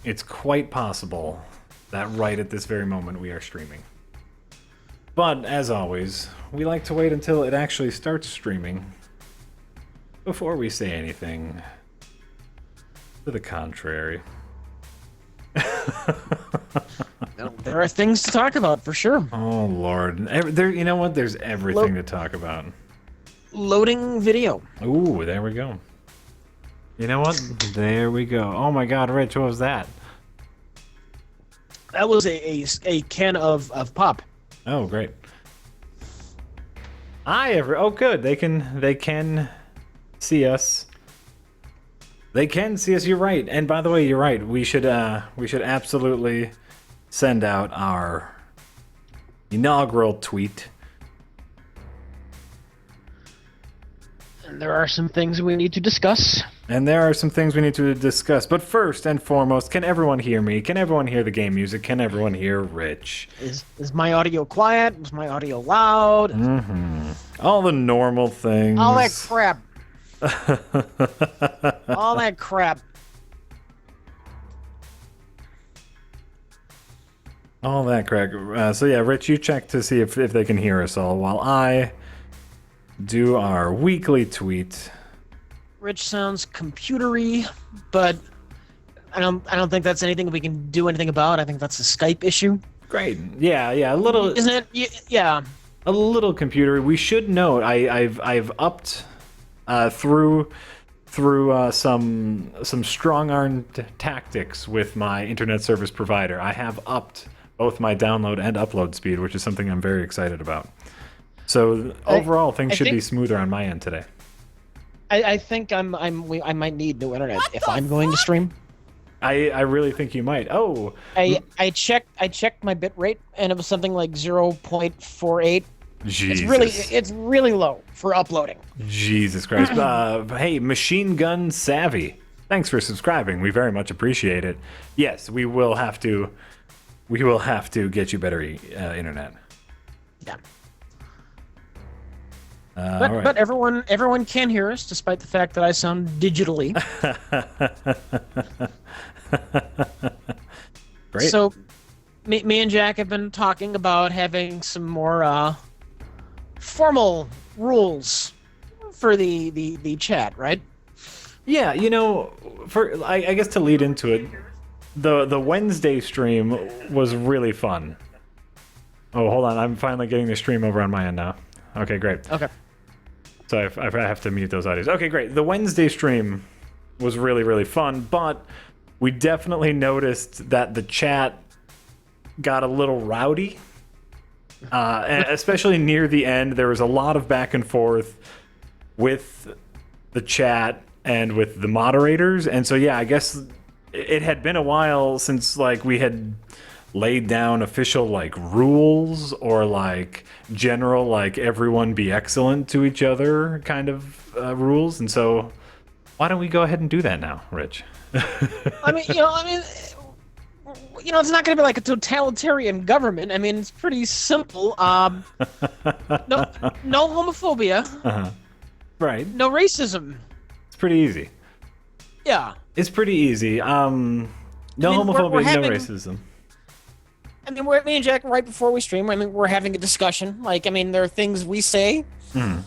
it's quite possible that right at this very moment we are streaming. But, as always, we like to wait until it actually starts streaming before we say anything to the contrary. There are things to talk about, for sure. Oh, Lord. You know what? There's everything to talk about. Loading video. Ooh, there we go. You know what? There we go. Oh my God, Rich, what was that? That was a can of pop. Oh, great. Oh, good. They can see us. They can see us. You're right. And by the way, you're right. We should absolutely send out our inaugural tweet. And there are some things we need to discuss. But first and foremost, can everyone hear me? Can everyone hear the game music? Can everyone hear Rich? Is my audio quiet? Was my audio loud? Mm-hmm. All the normal things. All that crap. All that crap. All that crap. So yeah, Rich, you check to see if they can hear us all while I do our weekly tweet. Rich sounds computery, but I don't think that's anything we can do anything about. I think that's a Skype issue. Great. Yeah, a little. Isn't it? Yeah. A little computery. We should note I've upped through some strong-armed tactics with my internet service provider. I have upped both my download and upload speed, which is something I'm very excited about. So overall, things should be smoother on my end today. I think I might need new internet if I'm going to stream. I really think you might. Oh, I checked my bit rate and it was something like 0.48. Jesus. It's really low for uploading. Jesus Christ. Hey, Machine Gun Savvy, thanks for subscribing. We very much appreciate it. Yes, we will have to get you better internet. Yeah. But everyone can hear us, despite the fact that I sound digitally. Great. So, me and Jack have been talking about having some more formal rules for the chat, right? Yeah, I guess to lead into it, the Wednesday stream was really fun. Oh, hold on, I'm finally getting the stream over on my end now. Okay, great. Okay. So I have to mute those audios. Okay, great. The Wednesday stream was really, really fun, but we definitely noticed that the chat got a little rowdy. And especially near the end, there was a lot of back and forth with the chat and with the moderators. And so, yeah, I guess it had been a while since, we had laid down official rules or general everyone be excellent to each other kind of rules. And so why don't we go ahead and do that now, Rich? It's not going to be like a totalitarian government. I mean, it's pretty simple. No homophobia. Uh-huh. Right. No racism. It's pretty easy. Yeah. It's pretty easy. No homophobia, no racism. I mean, me and Jack, right before we stream, we're having a discussion. There are things we say, and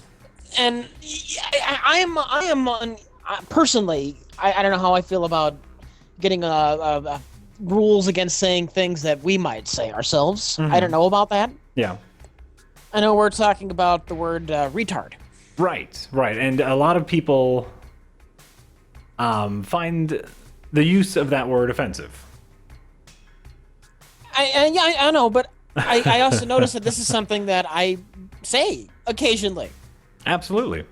I am personally, I don't know how I feel about getting rules against saying things that we might say ourselves. I don't know about that. Yeah. I know we're talking about the word retard. Right, and a lot of people find the use of that word offensive. I know, but I also notice that this is something that I say occasionally. Absolutely.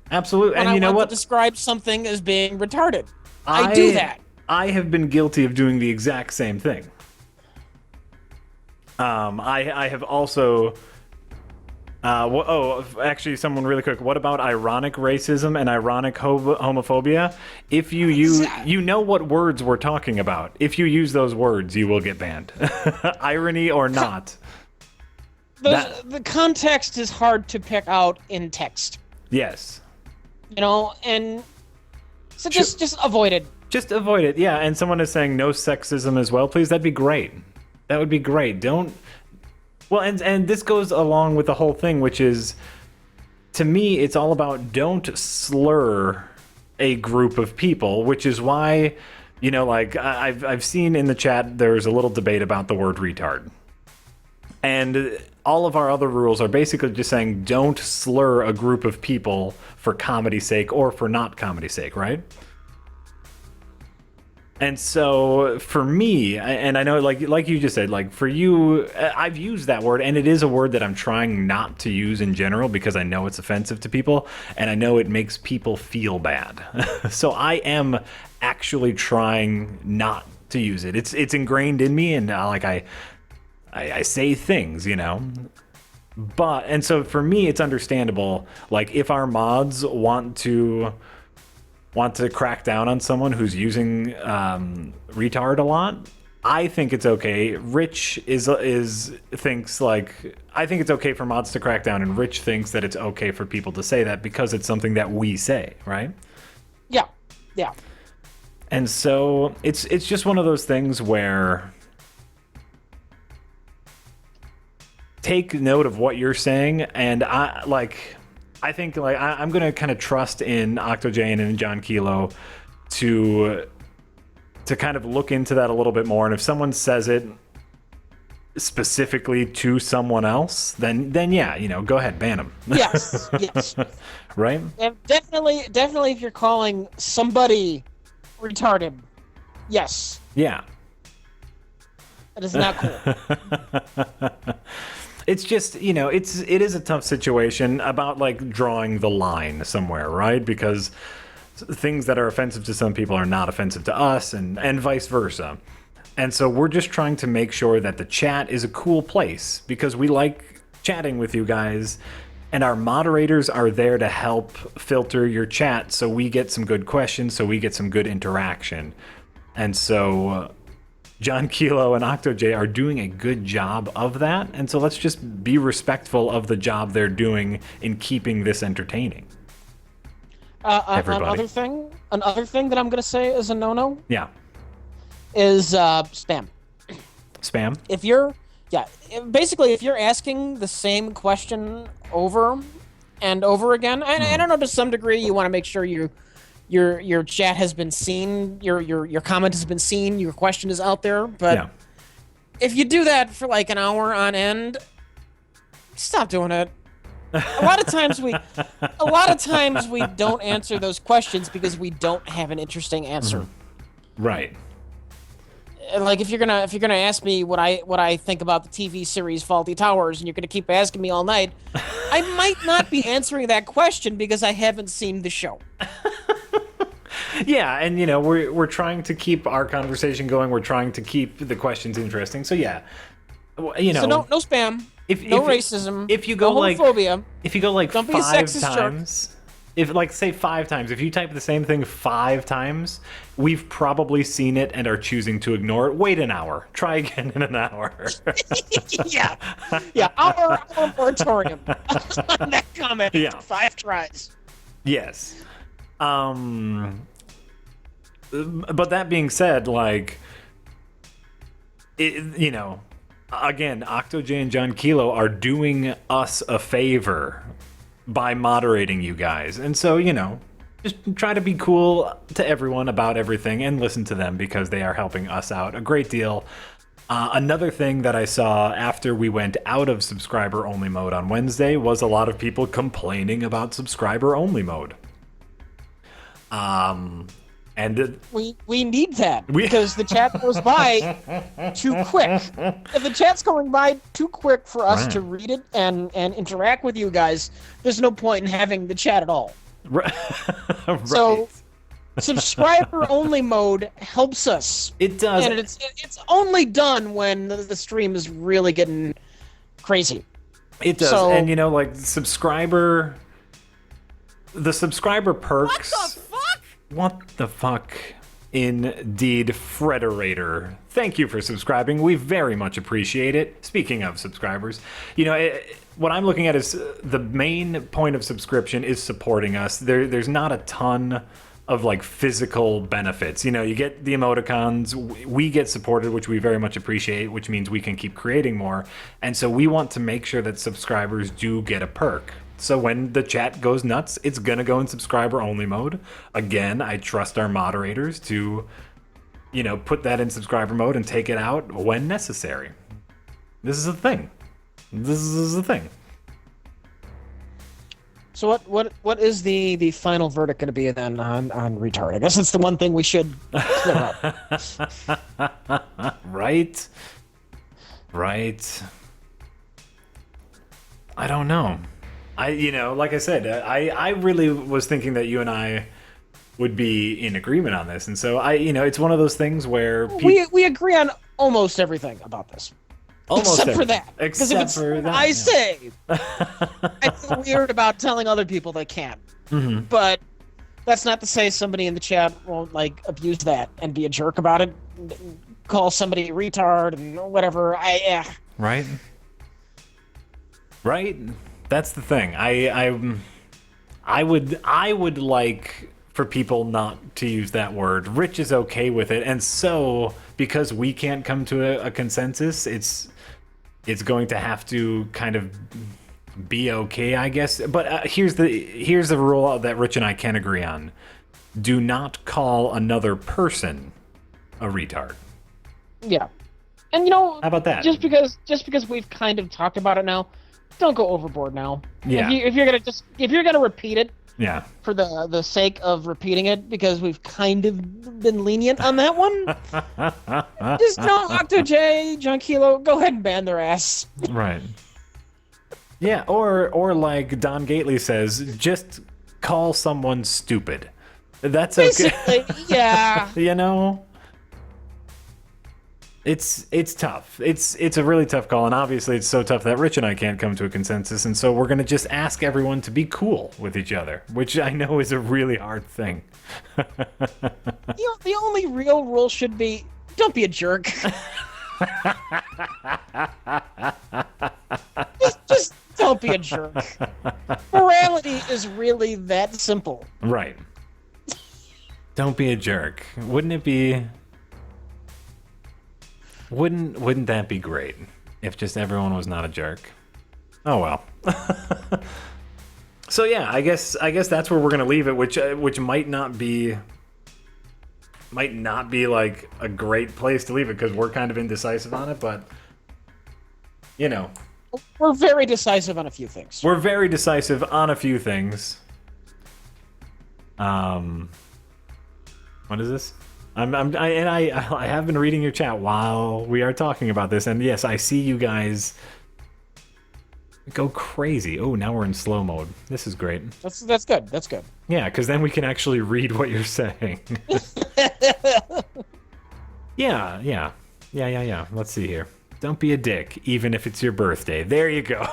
When And you know what? To describe something as being retarded. I do that. I have been guilty of doing the exact same thing. I have also... actually, someone really quick. What about ironic racism and ironic homophobia? If you know what words we're talking about. If you use those words, you will get banned. Irony or not. The context is hard to pick out in text. Yes. And so just avoid it. Just avoid it. Yeah, and someone is saying no sexism as well, please. That'd be great. That would be great. Don't. Well, and this goes along with the whole thing, which is, to me, it's all about don't slur a group of people, which is why, you know, like I've seen in the chat there's a little debate about the word retard. And all of our other rules are basically just saying don't slur a group of people for comedy's sake or for not comedy's sake, right? And so for me, and I know like you just said, like for you, I've used that word, and it is a word that I'm trying not to use in general because I know it's offensive to people and I know it makes people feel bad. So I am actually trying not to use it. It's ingrained in me, and like I say things, you know. But and so for me, it's understandable. Like if our mods want to crack down on someone who's using retard a lot, I think it's okay. Rich thinks like, I think it's okay for mods to crack down, and Rich thinks that it's okay for people to say that because it's something that we say, right? Yeah, yeah. And so it's just one of those things where take note of what you're saying, and I think like I'm gonna kind of trust in Octojane and John Kilo to kind of look into that a little bit more. And if someone says it specifically to someone else, then yeah, you know, go ahead, ban them. Yes, yes. Right? And definitely, if you're calling somebody retarded, yes. Yeah. That is not cool. It's just, you know, it is a tough situation about like drawing the line somewhere, right? Because things that are offensive to some people are not offensive to us, and vice versa. And so we're just trying to make sure that the chat is a cool place because we like chatting with you guys, and our moderators are there to help filter your chat so we get some good questions, so we get some good interaction. And so John Kilo and Octoj are doing a good job of that, and so let's just be respectful of the job they're doing in keeping this entertaining. Another thing that I'm gonna say is a no-no. Yeah. Is spam. Spam? If you're asking the same question over and over again, I don't know, to some degree you want to make sure your chat has been seen, your comment has been seen, your question is out there, but if you do that for like an hour on end, stop doing it. A lot of times we don't answer those questions because we don't have an interesting answer. Right. Like if you're gonna ask me what I think about the TV series Faulty Towers, and you're gonna keep asking me all night, I might not be answering that question because I haven't seen the show. Yeah, and you know, we're trying to keep our conversation going. We're trying to keep the questions interesting. So yeah, you know, so no spam, no racism, if you go no homophobia, if you go like don't be a 5 sexist times, jerk. if like say 5 times, if you type the same thing 5 times, we've probably seen it and are choosing to ignore it. Wait an hour. Try again in an hour. yeah. Our moratorium on that comment. Yeah. 5 tries. Yes. But that being said, like, you know, again, Octoj and John Kilo are doing us a favor by moderating you guys. And so, you know, just try to be cool to everyone about everything and listen to them because they are helping us out a great deal. Another thing that I saw after we went out of subscriber-only mode on Wednesday was a lot of people complaining about subscriber-only mode. And we need that because the chat goes by too quick. If the chat's going by too quick for us to read it and interact with you guys, there's no point in having the chat at all. Right. So subscriber-only mode helps us. It does. And it's only done when the stream is really getting crazy. It does. So, and you know, like the subscriber perks. What the fuck? What the fuck? Indeed, Frederator. Thank you for subscribing. We very much appreciate it. Speaking of subscribers, you know, what I'm looking at is the main point of subscription is supporting us. There's not a ton of like physical benefits. You know, you get the emoticons, we get supported, which we very much appreciate, which means we can keep creating more. And so we want to make sure that subscribers do get a perk. So when the chat goes nuts, it's gonna go in subscriber only mode. Again, I trust our moderators to, you know, put that in subscriber mode and take it out when necessary. This is a thing. This is a thing. So what is the final verdict going to be then on retard? I guess it's the one thing we should clear up. Right. I don't know. Like I said, I really was thinking that you and I would be in agreement on this, and so it's one of those things where we agree on almost everything about this. Except for that. Except for that. I say, I feel weird about telling other people they can't. Mm-hmm. But that's not to say somebody in the chat won't like abuse that and be a jerk about it, call somebody a retard and whatever. Right. That's the thing. I would like for people not to use that word. Rich is okay with it, and so because we can't come to a consensus, it's going to have to kind of be okay, I guess. But here's the rule that Rich and I can agree on: do not call another person a retard. Yeah, and you know, how about that? Just because we've kind of talked about it now, don't go overboard now. Yeah. If you're gonna repeat it. Yeah. For the sake of repeating it, because we've kind of been lenient on that one. Just no, Octo J, John Kilo, go ahead and ban their ass. Right. Yeah, or like Don Gately says, just call someone stupid. That's basically, okay. Yeah. You know? It's tough. It's a really tough call, and obviously it's so tough that Rich and I can't come to a consensus, and so we're gonna just ask everyone to be cool with each other, which I know is a really hard thing. The only real rule should be don't be a jerk. just don't be a jerk. Morality is really that simple. Right. Don't be a jerk. Wouldn't it be? Wouldn't that be great if just everyone was not a jerk? Oh well. So yeah, I guess that's where we're gonna leave it, which might not be like a great place to leave it because we're kind of indecisive on it, but you know, we're very decisive on a few things. We're very decisive on a few things. What is this? I have been reading your chat while we are talking about this, and yes, I see you guys go crazy. Oh, now we're in slow mode. This is great. That's good. That's good. Yeah, because then we can actually read what you're saying. Yeah. Let's see here. Don't be a dick, even if it's your birthday. There you go.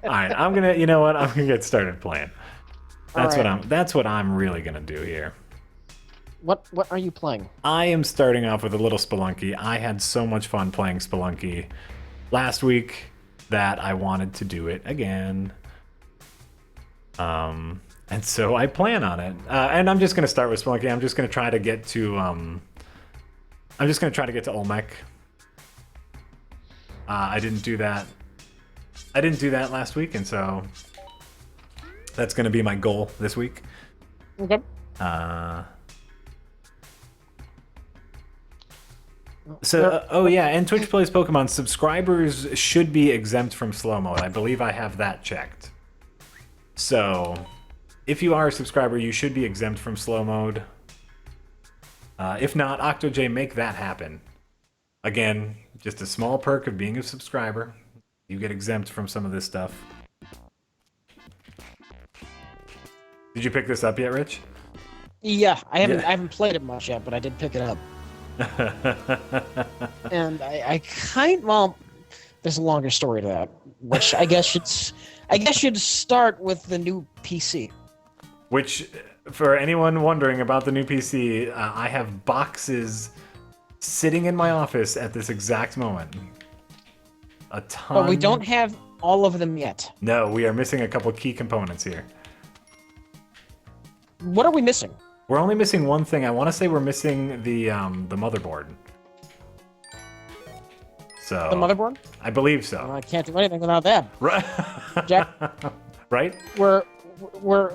All right, I'm gonna get started playing. That's what I'm really gonna do here. What are you playing? I am starting off with a little Spelunky. I had so much fun playing Spelunky last week that I wanted to do it again. And so I plan on it. And I'm just gonna start with Spelunky. I'm just gonna try to get to Olmec. I didn't do that last week, and so that's going to be my goal this week. Okay. And Twitch Plays Pokemon subscribers should be exempt from slow mode. I believe I have that checked. So, if you are a subscriber, you should be exempt from slow mode. If not, OctoJ, make that happen. Again, just a small perk of being a subscriber. You get exempt from some of this stuff. Did you pick this up yet, Rich? Yeah, I haven't played it much yet, but I did pick it up. And there's a longer story to that, which I guess should start with the new PC. Which, for anyone wondering about the new PC, I have boxes sitting in my office at this exact moment. A ton. But we don't have all of them yet. No, we are missing a couple key components here. What are we missing? We're only missing one thing. I want to say we're missing the motherboard. So The motherboard? I believe so. I can't do anything without that. Right. Jack, Right?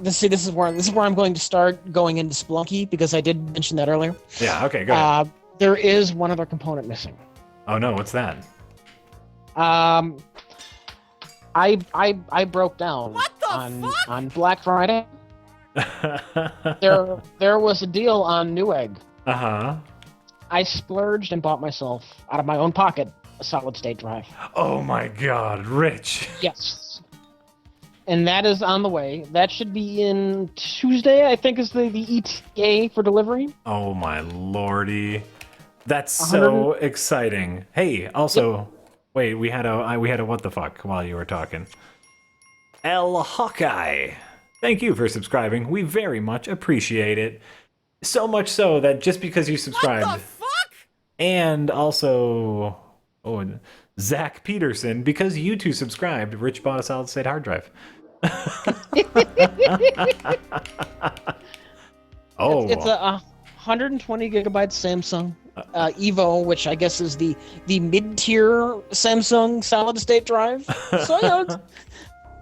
This is where I'm going to start going into Spelunky because I did mention that earlier. Yeah. Okay. Go ahead. There is one other component missing. Oh no! What's that? I broke down on Black Friday. There was a deal on Newegg. Uh-huh. I splurged and bought myself out of my own pocket a solid state drive. Oh my God, Rich. Yes. And that is on the way. That should be in Tuesday, I think is the ETA for delivery. Oh my lordy. That's so exciting. Hey, also, wait, we had a what the fuck while you were talking. El Hawkeye. Thank you for subscribing. We very much appreciate it. So much so that just because you subscribed. What the fuck? And also, Zach Peterson, because you two subscribed, Rich bought a solid state hard drive. Oh. It's a 120 gigabyte Samsung Evo, which I guess is the mid-tier Samsung solid state drive. So yeah,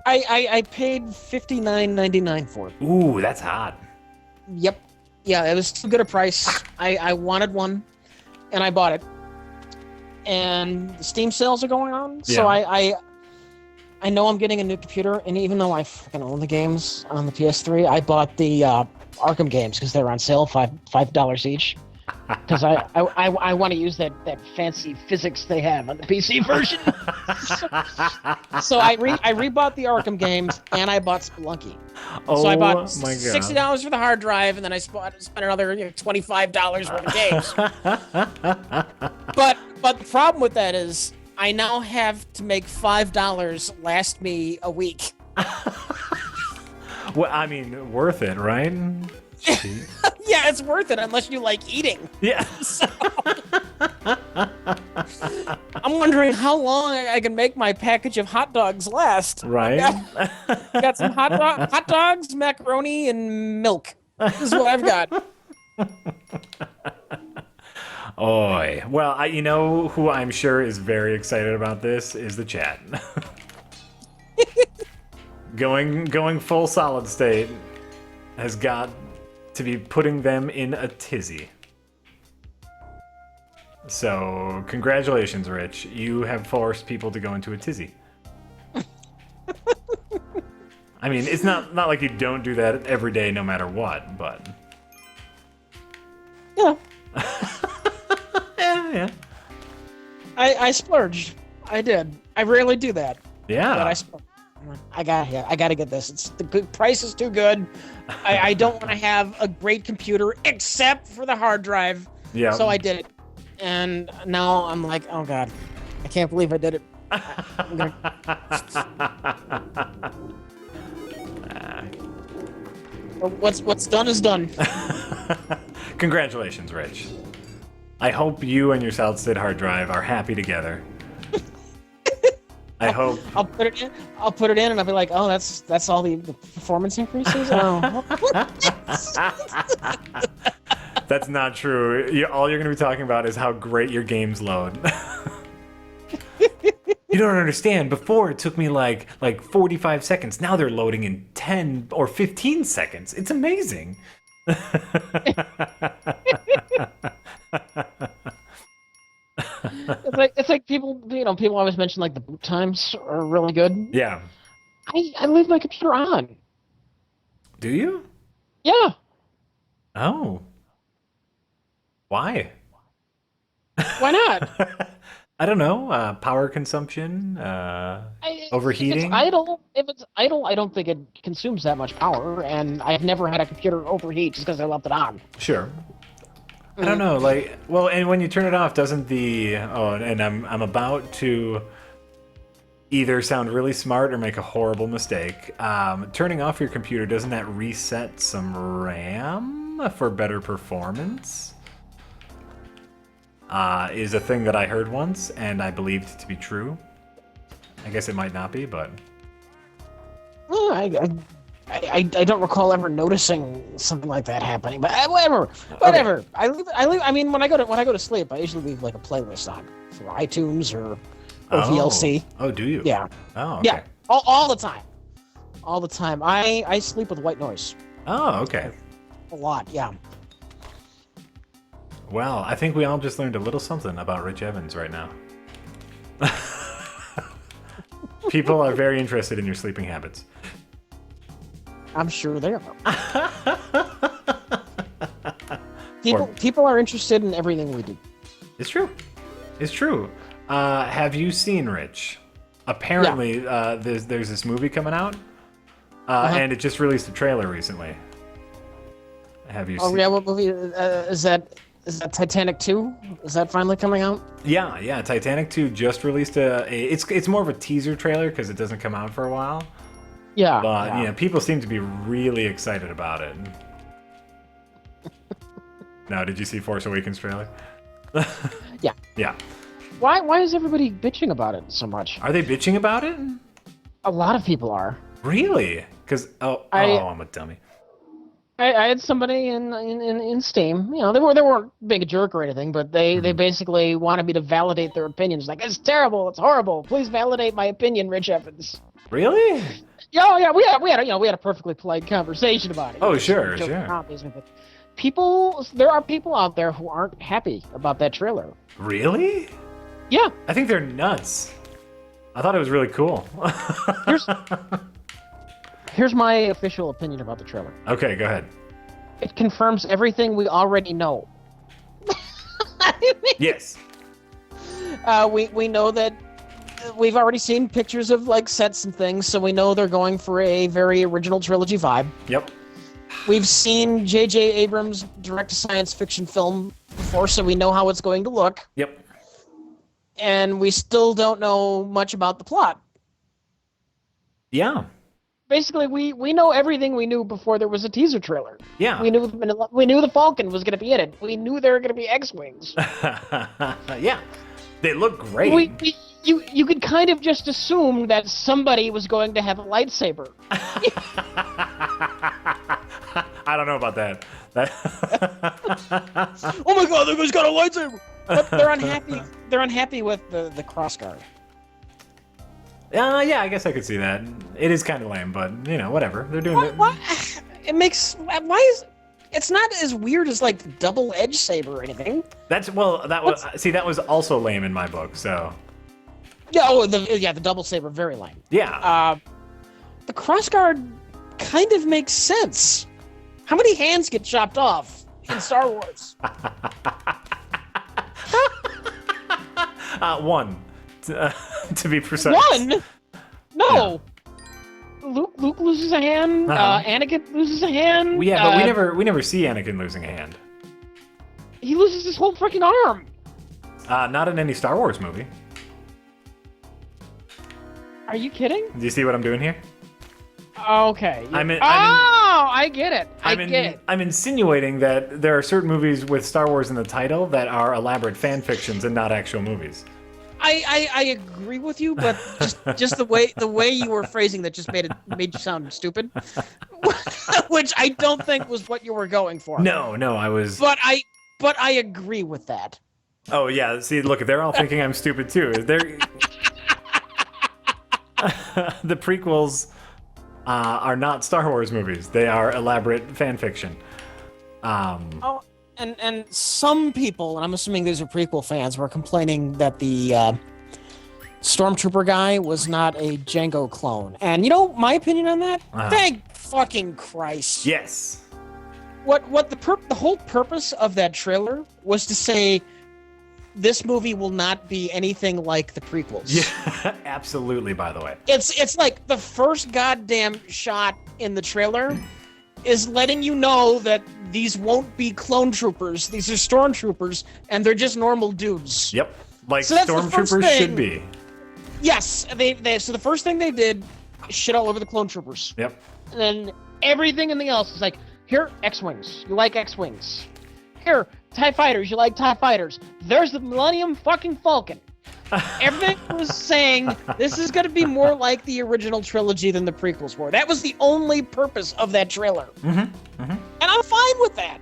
I paid $59.99 for it. Ooh, that's hot. Yep. Yeah, it was too good a price. I wanted one, and I bought it. And the Steam sales are going on, so I know I'm getting a new computer, and even though I fucking own the games on the PS3, I bought the Arkham games because they were on sale, $5 each. Because I want to use that fancy physics they have on the PC version. so I rebought the Arkham games and I bought Spelunky. So I bought $60 for the hard drive, and then I spent another $25 worth of games. But the problem with that is I now have to make $5 last me a week. Well, I mean, worth it, right? Yeah, it's worth it unless you like eating. Yeah. So, I'm wondering how long I can make my package of hot dogs last. Right. Got some hot dogs, macaroni, and milk. This is what I've got. Oy. Well, you know who I'm sure is very excited about this is the chat. Going full solid state has got to be putting them in a tizzy. So, congratulations, Rich. You have forced people to go into a tizzy. I mean, it's not like you don't do that every day no matter what, but... Yeah. Yeah. I splurged. I did. I rarely do that. Yeah. But I splurged. I gotta get this. It's the good price is too good. I don't want to have a great computer except for the hard drive. Yeah. So I did it, and now I'm like, oh god, I can't believe I did it. What's done is done. Congratulations, Rich. I hope you and your solid state hard drive are happy together. I hope I'll put it in, and I'll be like, oh, that's all the performance increases. Oh. That's not true. All you're going to be talking about is how great your games load. You don't understand. Before it took me like 45 seconds. Now they're loading in 10 or 15 seconds. It's amazing. It's like people always mention like the boot times are really good. Yeah. I leave my computer on. Do you? Yeah. Oh. Why? Why not? I don't know. Power consumption, overheating. If it's idle, I don't think it consumes that much power, and I've never had a computer overheat just because I left it on. Sure. I don't know, and when you turn it off, doesn't and I'm about to either sound really smart or make a horrible mistake. Turning off your computer, doesn't that reset some RAM for better performance? Is a thing that I heard once, and I believed to be true. I guess it might not be, but Well, I don't recall ever noticing something like that happening. But whatever. Okay. I leave. I mean, when I go to sleep, I usually leave like a playlist on for iTunes or VLC. Oh, do you? Yeah. Oh, okay. Yeah. All the time. All the time. I sleep with white noise. Oh, okay. A lot. Yeah. Well, I think we all just learned a little something about Rich Evans right now. People are very interested in your sleeping habits. I'm sure they are. People are interested in everything we do. It's true. It's true. Have you seen Rich? Apparently, there's this movie coming out, and it just released a trailer recently. Have you seen? Oh yeah, what movie is that? Is that Titanic 2? Is that finally coming out? Yeah. Titanic 2 just released it's more of a teaser trailer because it doesn't come out for a while. Yeah. But you know, people seem to be really excited about it. Now, did you see Force Awakens trailer? Yeah. Yeah. Why is everybody bitching about it so much? Are they bitching about it? A lot of people are. Really? Because I'm a dummy. I had somebody in Steam. You know, they weren't big jerk or anything, but they basically wanted me to validate their opinions. Like, it's terrible, it's horrible. Please validate my opinion, Rich Evans. Really? Yeah. We had a perfectly polite conversation about it. Oh, sure. There are people out there who aren't happy about that trailer. Really? Yeah. I think they're nuts. I thought it was really cool. Here's my official opinion about the trailer. Okay, go ahead. It confirms everything we already know. Yes. We know that we've already seen pictures of like sets and things, so we know they're going for a very original trilogy vibe. Yep. We've seen J.J. Abrams direct a science fiction film before, so we know how it's going to look. Yep. And we still don't know much about the plot. Yeah. Basically, we know everything we knew before there was a teaser trailer. Yeah. We knew the Falcon was going to be in it. We knew there were going to be X-wings. Yeah. They look great. You could kind of just assume that somebody was going to have a lightsaber. I don't know about that. Oh my God, that guy's got a lightsaber! But they're unhappy. They're unhappy with the crossguard. Yeah, I guess I could see that. It is kind of lame, but you know, whatever. They're doing it. It makes. Why is? It's not as weird as like the double-edged saber or anything. That was also lame in my book. So. Yeah. The double saber very lame. Yeah. The crossguard kind of makes sense. How many hands get chopped off in Star Wars? One. To be precise. One? No. Yeah. Luke loses a hand. Anakin loses a hand. Yeah, but we never see Anakin losing a hand. He loses his whole freaking arm. Not in any Star Wars movie. Are you kidding? Do you see what I'm doing here? Okay. I get it. I get it. I'm insinuating that there are certain movies with Star Wars in the title that are elaborate fan fictions and not actual movies. I agree with you, but just the way you were phrasing that just made you sound stupid, which I don't think was what you were going for. No, I was. But I agree with that. Oh yeah, see, look, they're all thinking I'm stupid too. The prequels are not Star Wars movies; they are elaborate fan fiction. And some people, and I'm assuming these are prequel fans, were complaining that the Stormtrooper guy was not a Jango clone. And you know my opinion on that? Thank fucking Christ. Yes. What the whole purpose of that trailer was to say this movie will not be anything like the prequels. Yeah, absolutely, by the way. It's like the first goddamn shot in the trailer is letting you know that these won't be clone troopers. These are stormtroopers, and they're just normal dudes. Yep, like so stormtroopers should be. Yes, so the first thing they did, shit all over the clone troopers. Yep. And then everything else is like, here, X-wings. You like X-wings. Here, TIE fighters. You like TIE fighters. There's the Millennium fucking Falcon. Everything was saying this is going to be more like the original trilogy than the prequels were. That was the only purpose of that trailer. And I'm fine with that.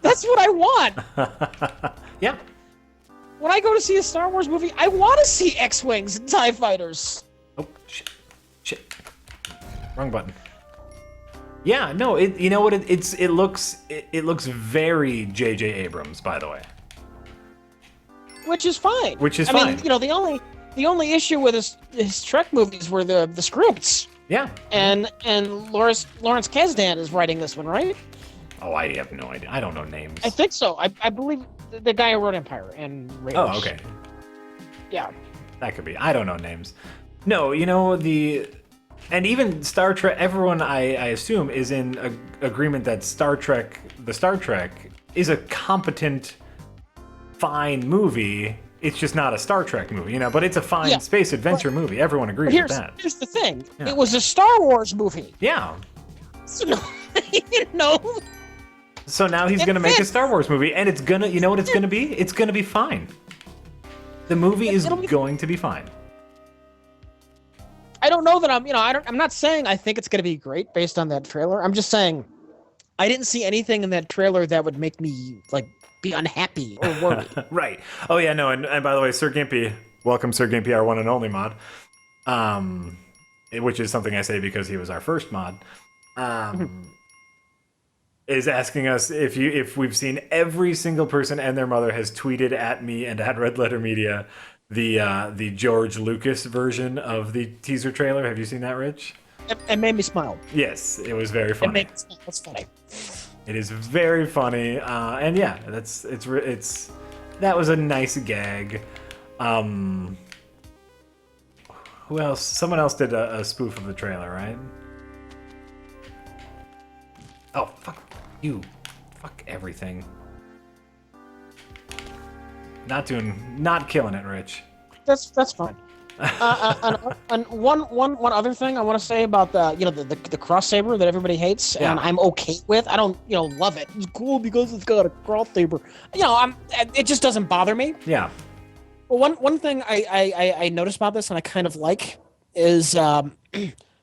That's what I want. Yeah. When I go to see a Star Wars movie, I want to see X-Wings and TIE Fighters. Oh, shit. Wrong button. Yeah, no, you know what, it looks very J.J. Abrams, by the way. Which is fine. I mean, you know, the only issue with his Trek movies were the scripts. Yeah. And Lawrence Kasdan is writing this one, right? Oh, I have no idea. I don't know names. I think so. I believe the guy who wrote Empire and Raiders. Oh, okay. Yeah. That could be. I don't know names. No, you know, and even Star Trek, everyone, I assume, is in agreement that the Star Trek, is a competent, fine movie. It's just not a Star Trek movie, you know, but it's a fine space adventure movie. Everyone agrees with that. Here's the thing. Yeah. It was a Star Wars movie. Yeah. So, you know. So now he's going to make a Star Wars movie, and it's going to, you know what it's going to be? It's going to be fine. The movie is going to be fine. I don't know that I'm not saying I think it's going to be great based on that trailer. I'm just saying I didn't see anything in that trailer that would make me, like, be unhappy or worried. Right. Oh, yeah, no, and by the way, Sir Gimpy, welcome Sir Gimpy, our one and only mod, which is something I say because he was our first mod, is asking us if we've seen every single person and their mother has tweeted at me and at Red Letter Media the George Lucas version of the teaser trailer. Have you seen that, Rich? It made me smile. Yes, it was very funny. It made me smile. That's funny. It is very funny, and yeah, that was a nice gag. Who else? Someone else did a spoof of the trailer, right? Oh, fuck you. Fuck everything. Not killing it, Rich. That's fine. And one other thing I want to say about the cross saber that everybody hates, and I'm okay with. I don't love it. It's cool because it's got a cross saber. It just doesn't bother me. Yeah. Well, one thing I noticed about this and I kind of like is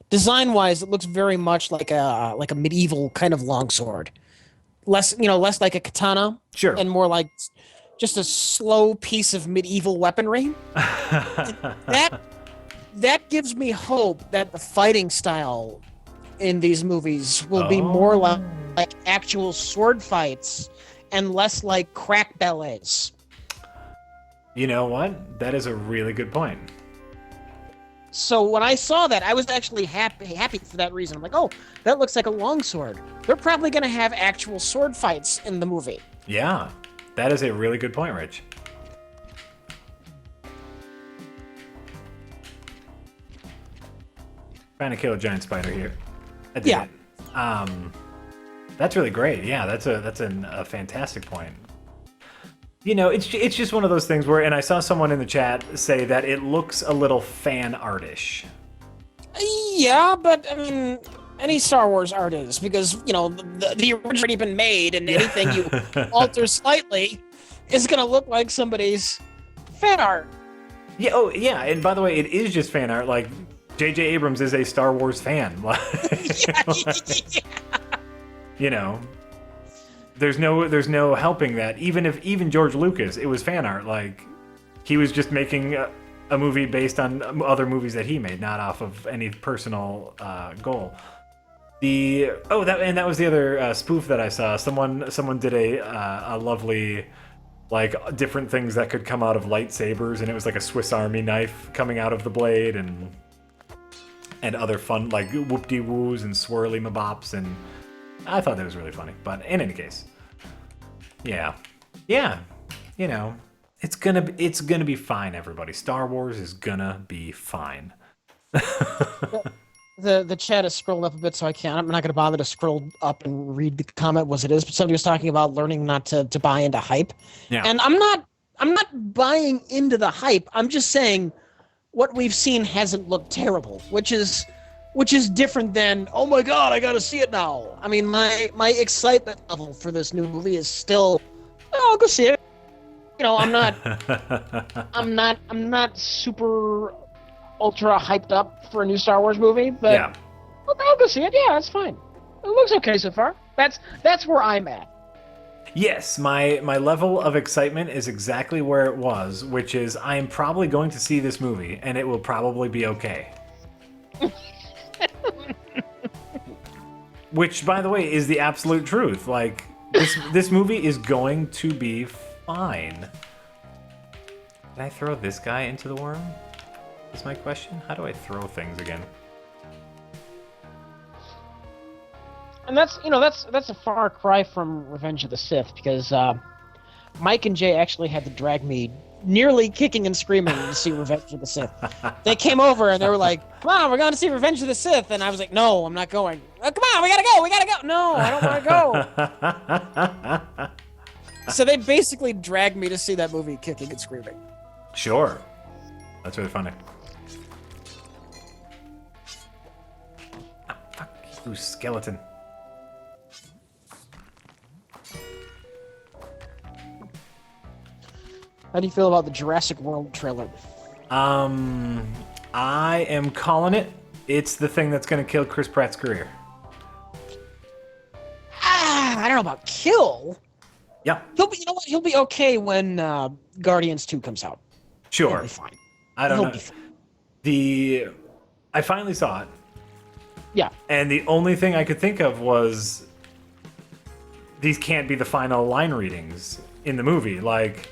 design wise, it looks very much like a medieval kind of longsword. Less like a katana. Sure. And more like just a slow piece of medieval weaponry. that gives me hope that the fighting style in these movies will be more like actual sword fights and less like crack ballets. You know what? That is a really good point. So when I saw that, I was actually happy for that reason. I'm like, oh, that looks like a longsword. They're probably going to have actual sword fights in the movie. Yeah. That is a really good point, Rich. Trying to kill a giant spider here. I did it. That's really great. Yeah, that's a fantastic point. You know, it's just one of those things where, and I saw someone in the chat say that it looks a little fan artish. Yeah, but I mean, any Star Wars art is, because the original's already been made, and anything you alter slightly is gonna look like somebody's fan art. Yeah. Oh, yeah. And by the way, it is just fan art. Like J.J. Abrams is a Star Wars fan. You know, there's no helping that. Even George Lucas, it was fan art. Like he was just making a movie based on other movies that he made, not off of any personal goal. That was the other spoof that I saw. Someone did a lovely, like, different things that could come out of lightsabers, and it was like a Swiss Army knife coming out of the blade, and other fun, like, whoop-de-woos and swirly mabops, and I thought that was really funny. But in any case, yeah, you know, it's gonna be fine, everybody. Star Wars is gonna be fine. The chat is scrolled up a bit, so I'm not going to bother to scroll up and read the comment was it is. But somebody was talking about learning not to buy into hype, and I'm not buying into the hype. I'm just saying what we've seen hasn't looked terrible, which is different than, oh my god, I got to see it now. I mean, my excitement level for this new movie is still, I'll go see it. I'm not, I'm not super ultra hyped up for a new Star Wars movie, but Yeah. I'll go see it. Yeah, that's fine. It looks okay so far. That's where I'm at. Yes, my level of excitement is exactly where it was, which is I am probably going to see this movie, and it will probably be okay. Which, by the way, is the absolute truth. Like, this movie is going to be fine. Can I throw this guy into the worm? Is my question. How do I throw things again? And that's a far cry from Revenge of the Sith, because Mike and Jay actually had to drag me nearly kicking and screaming to see Revenge of the Sith. They came over and they were like, "Come on, we're going to see Revenge of the Sith," and I was like, "No, I'm not going." "Oh, come on, we gotta go. No, I don't want to go. So they basically dragged me to see that movie kicking and screaming. Sure. That's really funny. Oh, fuck you, skeleton. How do you feel about the Jurassic World trailer? I am calling it. It's the thing that's going to kill Chris Pratt's career. I don't know about kill. Yeah. He'll be okay when Guardians 2 comes out. Sure. He'll be fine. I don't He'll know. be fine. I finally saw it. Yeah. And the only thing I could think of was these can't be the final line readings in the movie. Like,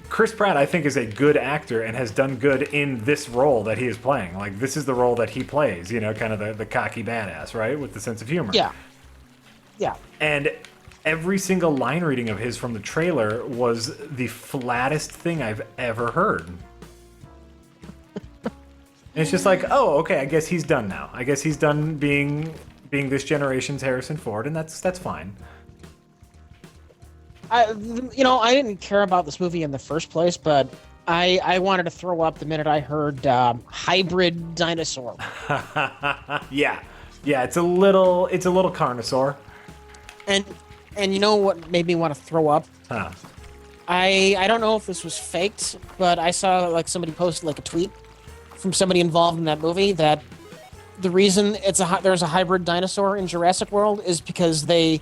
Chris Pratt, I think, is a good actor and has done good in this role that he is playing. Like, this is the role that he plays, kind of the cocky badass, right? With the sense of humor. Yeah. Yeah. And every single line reading of his from the trailer was the flattest thing I've ever heard. And it's just like, oh, okay, I guess he's done now. I guess he's done being this generation's Harrison Ford, and that's fine. I didn't care about this movie in the first place, but I wanted to throw up the minute I heard hybrid dinosaur. Yeah, it's a little carnosaur. And you know what made me want to throw up? Huh. I don't know if this was faked, but I saw like somebody posted like a tweet from somebody involved in that movie that the reason there's a hybrid dinosaur in Jurassic World is because they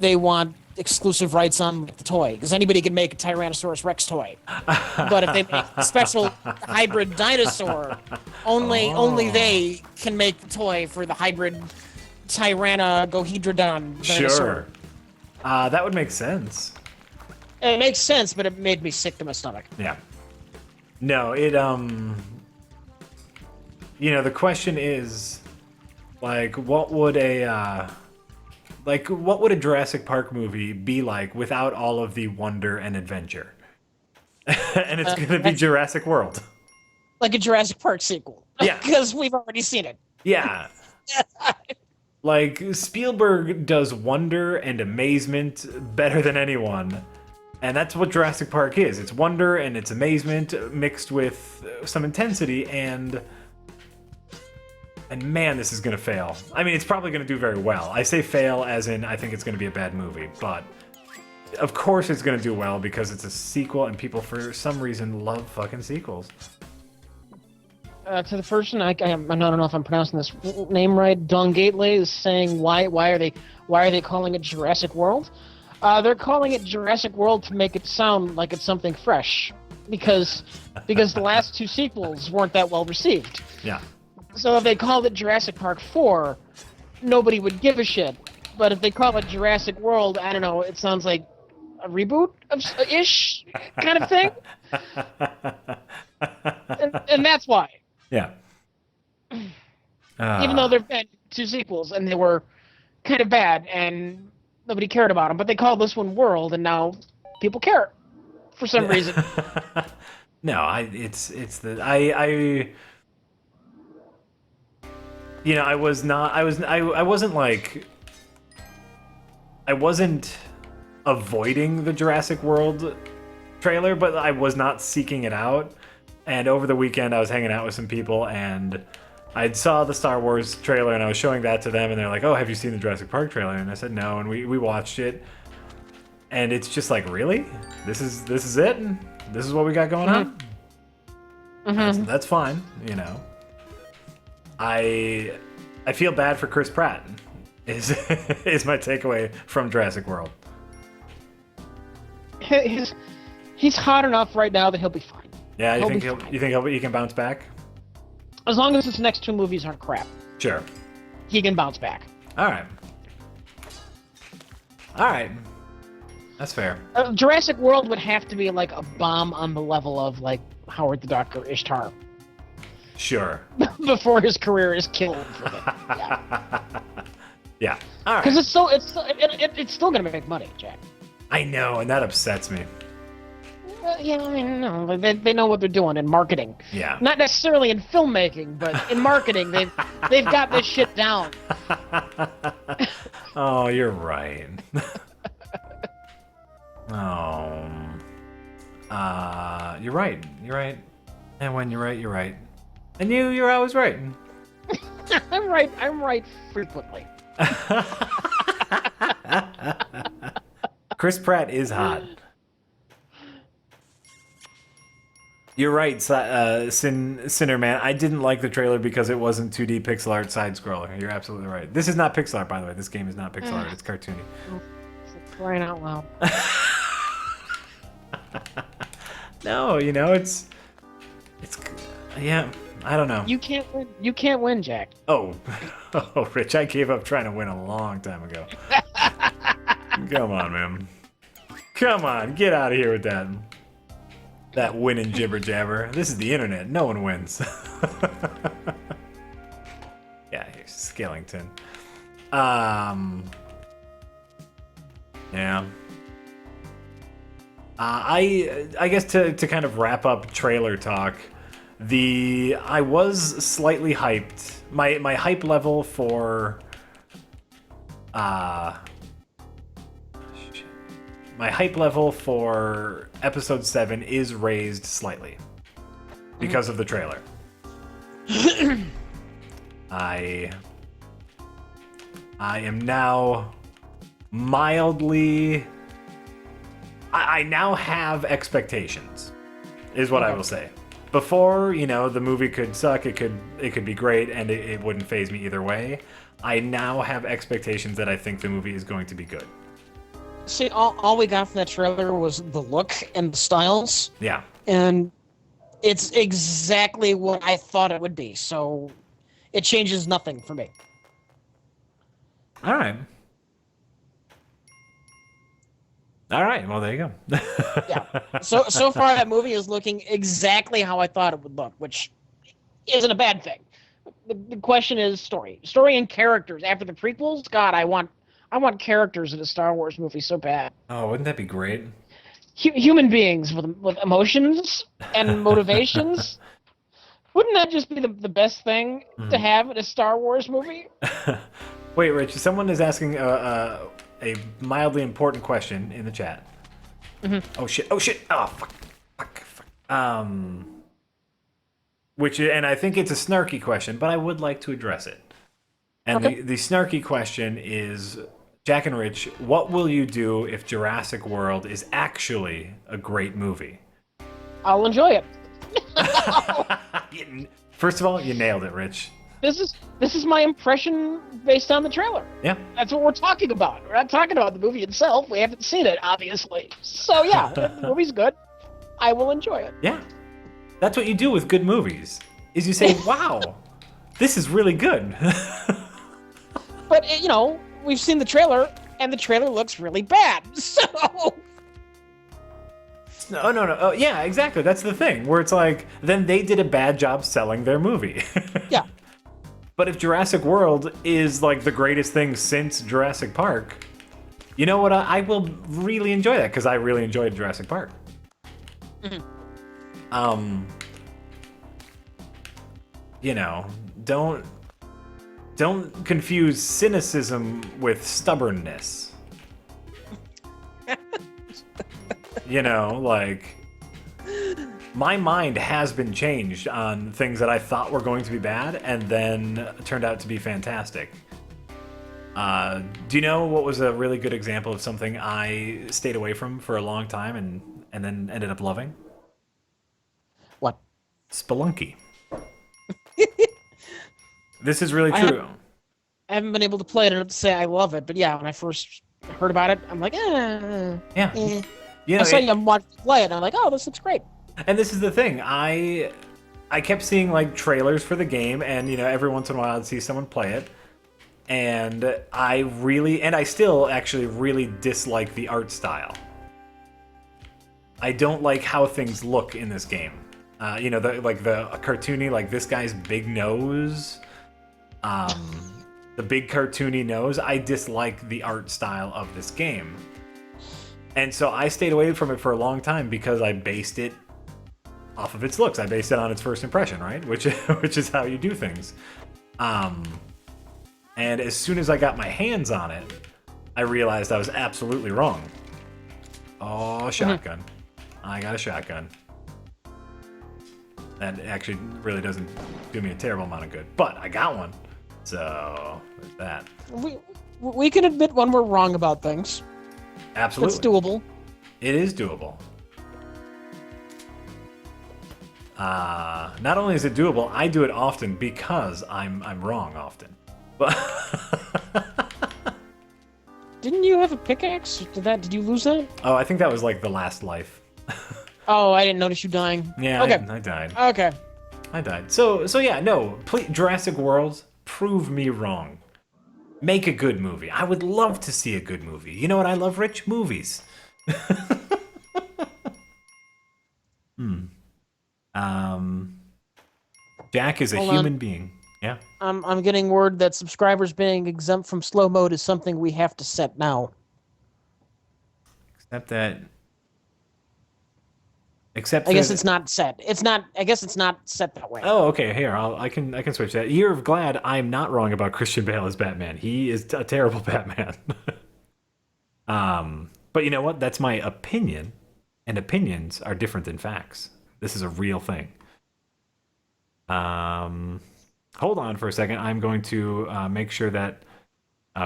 want exclusive rights on the toy, because anybody can make a Tyrannosaurus Rex toy, but if they make a special hybrid dinosaur, only they can make the toy for the hybrid Tyrannogohedrodon dinosaur. Sure, that would make sense. It makes sense, but it made me sick to my stomach. Yeah. No, it the question is, like, what would a Jurassic Park movie be like without all of the wonder and adventure? And it's going to be Jurassic World. Like a Jurassic Park sequel. Yeah. Because we've already seen it. Yeah. Like, Spielberg does wonder and amazement better than anyone. And that's what Jurassic Park is. It's wonder and it's amazement mixed with some intensity, and man, this is going to fail. I mean, it's probably going to do very well. I say fail as in I think it's going to be a bad movie, but of course it's going to do well because it's a sequel and people for some reason love fucking sequels. To the person, I don't know if I'm pronouncing this name right. Don Gately is saying why are they calling it Jurassic World? They're calling it Jurassic World to make it sound like it's something fresh, because the last two sequels weren't that well received. Yeah. So if they called it Jurassic Park 4, nobody would give a shit. But if they call it Jurassic World, I don't know, it sounds like a reboot ish kind of thing. and that's why. Yeah. Even though there've been two sequels and they were kind of bad and nobody cared about them, but they called this one World and now people care for some reason. No, I wasn't avoiding the Jurassic World trailer, but I was not seeking it out. And over the weekend, I was hanging out with some people, and I saw the Star Wars trailer, and I was showing that to them, and they're like, "Oh, have you seen the Jurassic Park trailer?" And I said no, and we watched it. and it's just like, really? This is it? This is what we got going on? That's fine, you know. I feel bad for Chris Pratt. Is my takeaway from Jurassic World. He's hot enough right now that he'll be fine. Yeah, you think he can bounce back? As long as his next 2 movies aren't crap. Sure. He can bounce back. All right. That's fair. Jurassic World would have to be like a bomb on the level of like Howard the Duck or Ishtar. Sure. Before his career is killed for it. Yeah. Yeah. All right. Because it's still gonna make money, Jack. I know, and that upsets me. Yeah, I mean, no, they know what they're doing in marketing. Yeah. Not necessarily in filmmaking, but in marketing, they've got this shit down. Oh, you're right. You're right. You're right. And when you're right, you're right. And you're always right. I'm right frequently. Chris Pratt is hot. You're right, Sinner Man. I didn't like the trailer because it wasn't 2D pixel art side scroller. You're absolutely right. This is not pixel art, by the way. This game is not pixel art. It's cartoony. It's crying out loud. No, you know, it's yeah. I don't know. You can't win, Jack. Oh, Rich, I gave up trying to win a long time ago. Come on, man. Come on, get out of here with that. That winning jibber jabber. This is the internet. No one wins. Yeah, here's Skellington. Yeah. I guess to kind of wrap up trailer talk, I was slightly hyped. My hype level for my hype level for episode 7 is raised slightly because of the trailer. I am now mildly. I now have expectations, is what I will say. Before, you know, the movie could suck, it could be great, and it wouldn't faze me either way. I now have expectations that I think the movie is going to be good. See, all we got from that trailer was the look and the styles. Yeah. And it's exactly what I thought it would be, so it changes nothing for me. All right. Well, there you go. Yeah. So far, that movie is looking exactly how I thought it would look, which isn't a bad thing. The question is story and characters. After the prequels, God, I want characters in a Star Wars movie so bad. Oh, wouldn't that be great? Human beings with emotions and motivations. Wouldn't that just be the best thing to have in a Star Wars movie? Wait, Rich, someone is asking a mildly important question in the chat. Oh shit! Oh fuck! And I think it's a snarky question, but I would like to address it. And okay. the snarky question is, Jack and Rich, what will you do if Jurassic World is actually a great movie? I'll enjoy it. First of all, you nailed it, Rich. This is my impression based on the trailer. Yeah. That's what we're talking about. We're not talking about the movie itself. We haven't seen it, obviously. So yeah, if the movie's good, I will enjoy it. Yeah. That's what you do with good movies, is you say, wow, this is really good. But, you know, we've seen the trailer, and the trailer looks really bad, so... No. Oh, yeah, exactly. That's the thing, where it's like, then they did a bad job selling their movie. Yeah. But if Jurassic World is, like, the greatest thing since Jurassic Park, you know what? I will really enjoy that, because I really enjoyed Jurassic Park. You know, don't confuse cynicism with stubbornness. You know, like, my mind has been changed on things that I thought were going to be bad and then turned out to be fantastic. Do you know what was a really good example of something I stayed away from for a long time and then ended up loving? What? Spelunky. This is really I true. I haven't been able to play it enough to say I love it, but yeah, when I first heard about it, I'm like, Yeah. eh. You I know, saw you watch play it, and I'm like, oh, this looks great. and this is the thing. I kept seeing like trailers for the game, and every once in a while I'd see someone play it, and I still actually really dislike the art style. I don't like how things look in this game. The cartoony, like this guy's big nose, the big cartoony nose. I dislike the art style of this game, and so I stayed away from it for a long time because I based it off of its looks. I based it on its first impression, right? Which is how you do things. And as soon as I got my hands on it, I realized I was absolutely wrong. Oh, shotgun. I got a shotgun. That actually really doesn't do me a terrible amount of good, but I got one. So, there's that. We can admit when we're wrong about things. Absolutely. It's doable. It is doable. Not only is it doable, I do it often because I'm wrong often. But Didn't you have a pickaxe? Did you lose that? oh, I think that was like the last life. Oh, I didn't notice you dying. Yeah, Okay. I died. Okay. I died. So yeah, no. Please, Jurassic World, prove me wrong. Make a good movie. I would love to see a good movie. You know what I love, Rich? Movies. Jack is a Hold human on. being. Yeah. I'm getting word that subscribers being exempt from slow mode is something we have to set now. Except that. Except I guess that- it's not set. It's not. I guess it's not set that way. Oh, okay. Here, I can switch that. You're glad I'm not wrong about Christian Bale as Batman. He is a terrible Batman. But you know what? That's my opinion, and opinions are different than facts. This is a real thing. Hold on for a second. I'm going to make sure that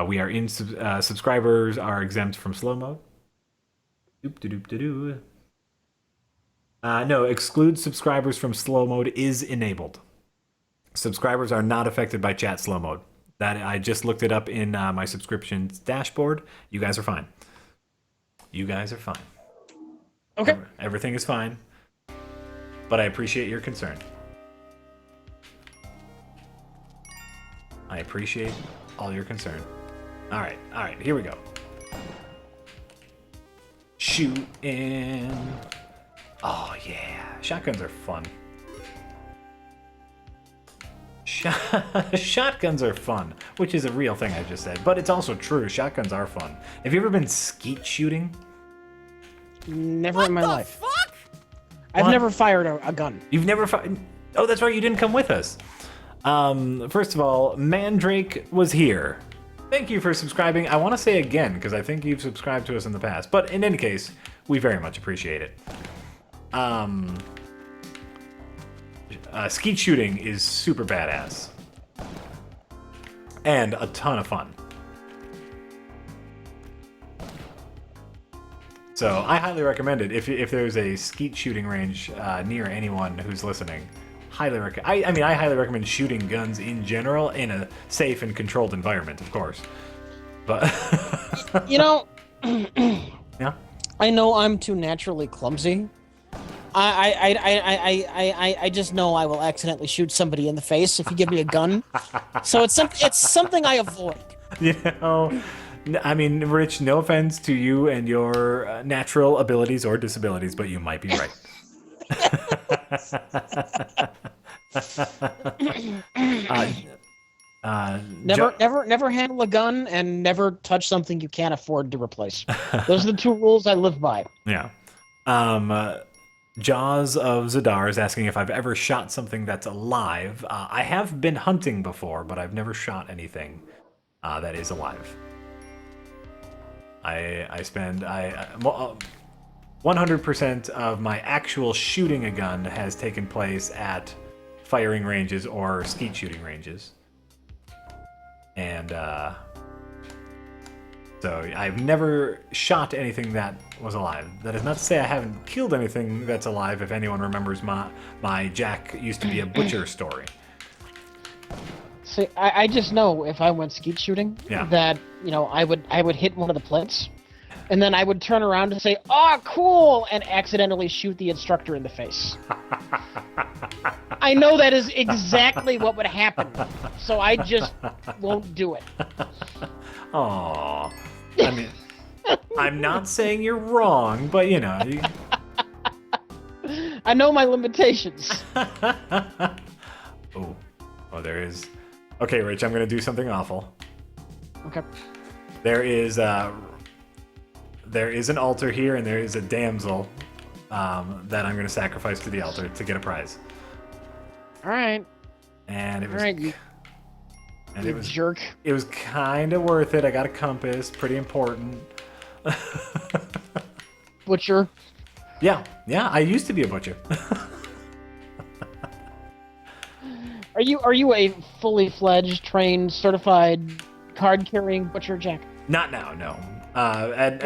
we are in subscribers are exempt from slow mode. Doop doop doop doop. No, exclude subscribers from slow mode is enabled. Subscribers are not affected by chat slow mode. That I just looked it up in my subscriptions dashboard. You guys are fine. You guys are fine. Okay. Everything is fine. But I appreciate your concern. I appreciate all your concern. All right, here we go. Shoot in. Oh yeah, shotguns are fun. Shotguns are fun, which is a real thing I just said, but it's also true. Shotguns are fun. Have you ever been skeet shooting? Never in my life. Fuck! I've What? never fired a gun. You've never fired? Oh, that's right. You didn't come with us. First of all, Mandrake was here. Thank you for subscribing. I want to say again because I think you've subscribed to us in the past, but in any case, we very much appreciate it. Skeet shooting is super badass and a ton of fun. So I highly recommend it if there's a skeet shooting range near anyone who's listening. I highly recommend shooting guns in general in a safe and controlled environment, of course. But You know, yeah. I know I'm too naturally clumsy. I just know I will accidentally shoot somebody in the face if you give me a gun. So it's something I avoid. You know, I mean, Rich, no offense to you and your natural abilities or disabilities, but you might be right. Never handle a gun and never touch something you can't afford to replace. Those are the two rules I live by. Yeah. Jaws of Zadar is asking if I've ever shot something that's alive. I have been hunting before, but I've never shot anything that is alive. I spend 100% of my actual shooting a gun has taken place at firing ranges or skeet shooting ranges. And So I've never shot anything that was alive. That is not to say I haven't killed anything that's alive, if anyone remembers my Jack used to be a butcher story. See, I just know if I went skeet shooting that, I would hit one of the plates, and then I would turn around and say, "Oh, cool," and accidentally shoot the instructor in the face. I know that is exactly what would happen, so I just won't do it. Aww. I mean, I'm not saying you're wrong, but you know. I know my limitations. Oh, there is. Okay, Rich, I'm gonna do something awful. Okay. There is an altar here, and there is a damsel that I'm gonna sacrifice to the altar to get a prize. All right. And it was. All right, you jerk. It was kind of worth it. I got a compass, pretty important. Butcher. Yeah. I used to be a butcher. Are you a fully fledged, trained, certified, card-carrying butcher, Jack? Not now, no. I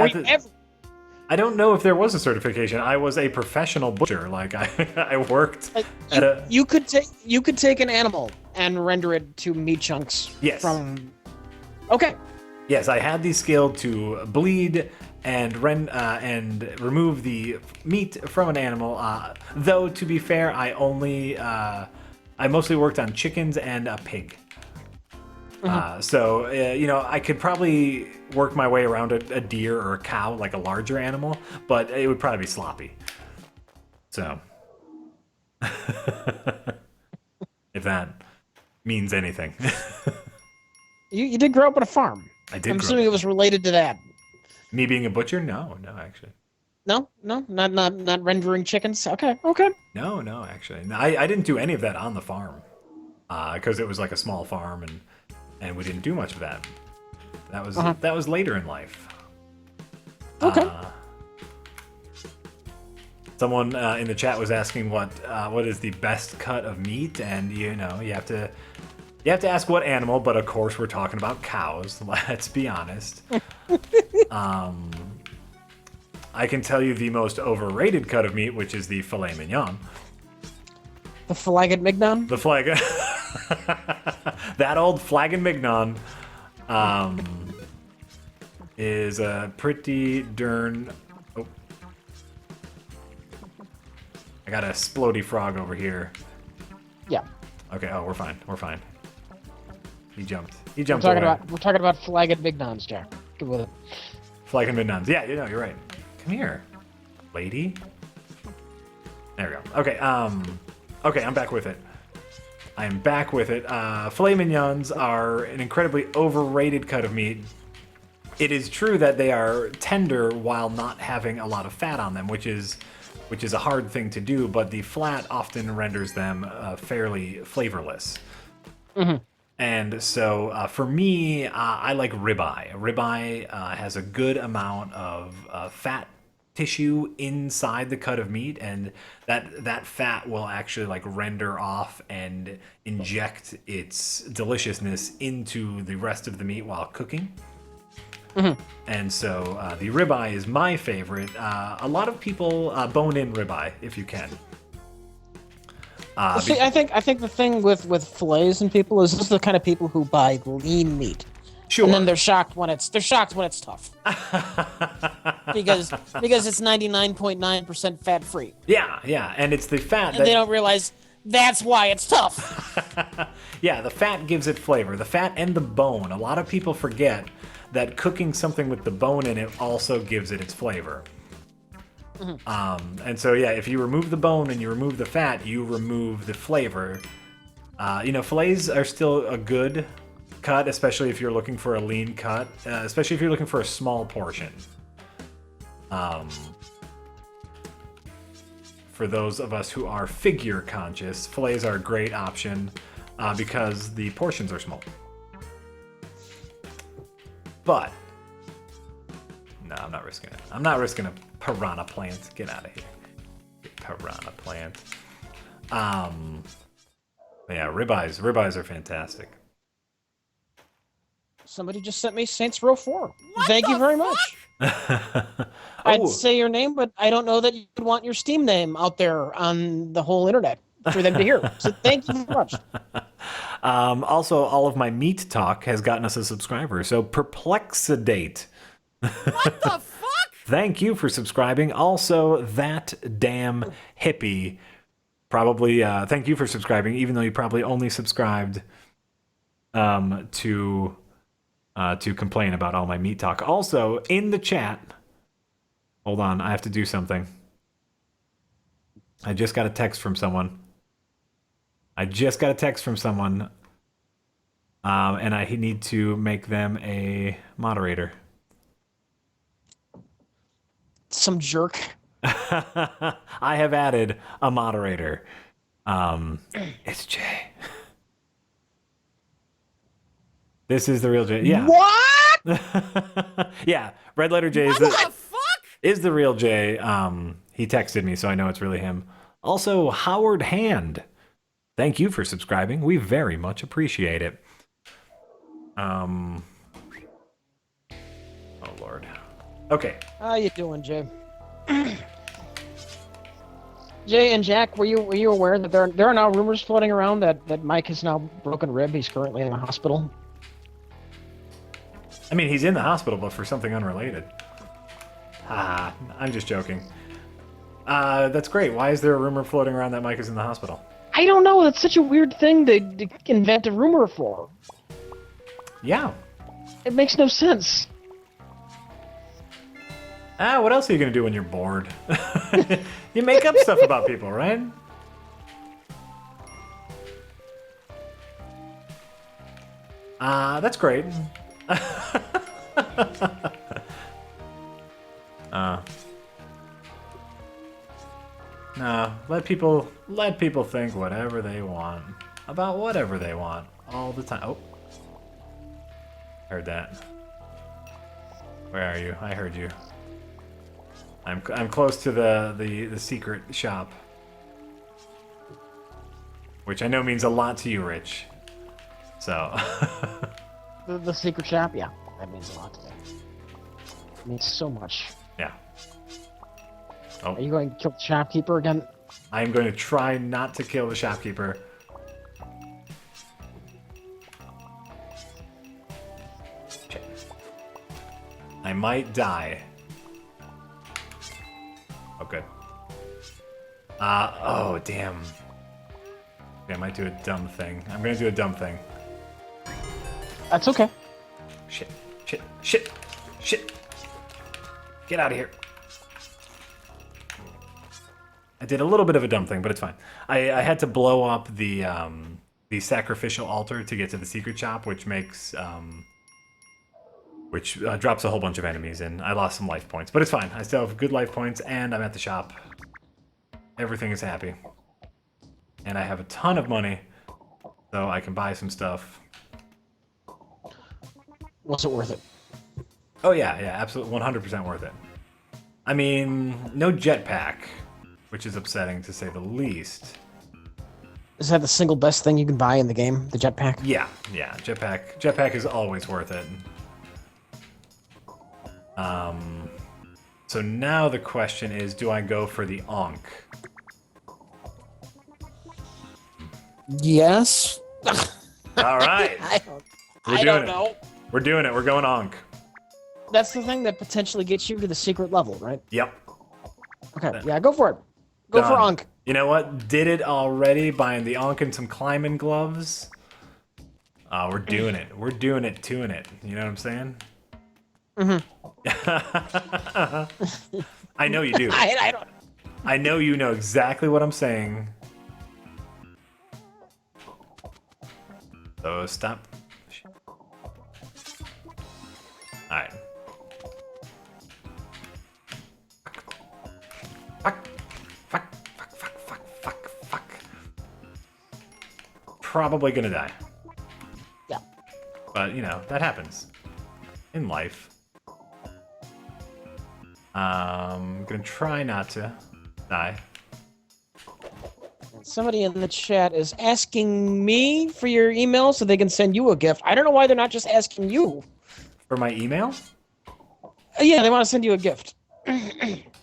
don't know if there was a certification. I was a professional butcher. Like I worked at a. You could take an animal and render it to meat chunks. Yes. Okay. Yes, I had the skill to bleed and remove the meat from an animal. Though to be fair, I mostly worked on chickens and a pig. So I could probably work my way around a deer or a cow, like a larger animal, but it would probably be sloppy. So, if that means anything. You did grow up on a farm. I did. I'm assuming it was related to that. Me being a butcher? No, actually. No, not rendering chickens. Okay. No, actually, no, I didn't do any of that on the farm, because it was like a small farm and we didn't do much of that. That was later in life. Okay. Someone in the chat was asking what is the best cut of meat, and you have to ask what animal, but of course we're talking about cows. Let's be honest. I can tell you the most overrated cut of meat, which is the filet mignon. The flagon mignon? The flag. That old flagon mignon is a pretty darn. Oh. I got a splody frog over here. Yeah. Okay. Oh, we're fine. He jumped. We're talking about flagon mignons, Jack. Good with it. Flagon mignons. Yeah, you're right. Come here, lady. There we go. Okay. Okay, I'm back with it. Filet mignons are an incredibly overrated cut of meat. It is true that they are tender while not having a lot of fat on them, which is a hard thing to do, but the flat often renders them fairly flavorless. Mm-hmm. And so for me, I like ribeye. Ribeye has a good amount of fat tissue inside the cut of meat, and that fat will actually like render off and inject its deliciousness into the rest of the meat while cooking. Mm-hmm. And so the ribeye is my favorite. A lot of people bone in ribeye if you can. See, I think the thing with fillets and people is this is the kind of people who buy lean meat. Sure. And then they're shocked when it's tough. because it's 99.9% fat free. Yeah, and it's the fat and they don't realize that's why it's tough. Yeah, the fat gives it flavor. The fat and the bone. A lot of people forget that cooking something with the bone in it also gives it its flavor. Mm-hmm. And so yeah, if you remove the bone and you remove the fat, you remove the flavor. Fillets are still a good cut, especially if you're looking for a lean cut, especially if you're looking for a small portion. For those of us who are figure conscious, fillets are a great option because the portions are small. But no, I'm not risking it. I'm not risking a piranha plant. Get out of here. Piranha plant. But yeah, ribeyes are fantastic. somebody just sent me Saints Row 4. Thank you very much. I'd say your name, but I don't know that you would want your Steam name out there on the whole internet for them to hear. So thank you very much. Also, all of my meat talk has gotten us a subscriber. So Perplexidate. What the fuck? Thank you for subscribing. Also, that damn hippie. Probably thank you for subscribing, even though you probably only subscribed to complain about all my meat talk. Also, in the chat, hold on, I have to do something. I just got a text from someone. And I need to make them a moderator. Some jerk. I have added a moderator. It's Jay. This is the real Jay. Yeah. What? Yeah. Red letter J is the real Jay. He texted me, so I know it's really him. Also, Howard Hand. Thank you for subscribing. We very much appreciate it. Oh Lord. Okay. How you doing, Jay? Jay and Jack, were you aware that there are now rumors floating around that Mike has now broken a rib? He's currently in the hospital. I mean, he's in the hospital, but for something unrelated. I'm just joking. That's great. Why is there a rumor floating around that Mike is in the hospital? I don't know. That's such a weird thing to invent a rumor for. Yeah. It makes no sense. What else are you going to do when you're bored? You make up stuff about people, right? That's great. No, let people think whatever they want about whatever they want all the time. Oh, heard that. Where are you? I heard you. I'm close to the secret shop, which I know means a lot to you, Rich. So. The secret shop, yeah, that means a lot to me. It means so much. Yeah. Oh. Are you going to kill the shopkeeper again? I'm going to try not to kill the shopkeeper. I might die. Oh, good. Oh, damn. Okay, I might do a dumb thing. I'm going to do a dumb thing. That's okay. Shit. Get out of here. I did a little bit of a dumb thing, but it's fine. I had to blow up the sacrificial altar to get to the secret shop, which makes drops a whole bunch of enemies, and I lost some life points, but it's fine. I still have good life points, and I'm at the shop. Everything is happy, and I have a ton of money, so I can buy some stuff. Was it worth it? Oh yeah, absolutely, 100% worth it. I mean, no jetpack, which is upsetting to say the least. Is that the single best thing you can buy in the game? The jetpack? Yeah, jetpack is always worth it. So now the question is, do I go for the Ankh? Yes. All right. I don't know. We're doing it. We're going Ankh. That's the thing that potentially gets you to the secret level, right? Yep. Okay, yeah, go for it. Go for Ankh. You know what? Did it already, buying the Ankh and some climbing gloves. We're doing it. We're doing it, doing it. You know what I'm saying? Mm-hmm. I know you do. I don't. I know you know exactly what I'm saying. So stop. Alright. Fuck. Probably gonna die. Yeah. But, you know, that happens. In life. I'm gonna try not to die. Somebody in the chat is asking me for your email so they can send you a gift. I don't know why they're not just asking you. For my email? Yeah, they want to send you a gift.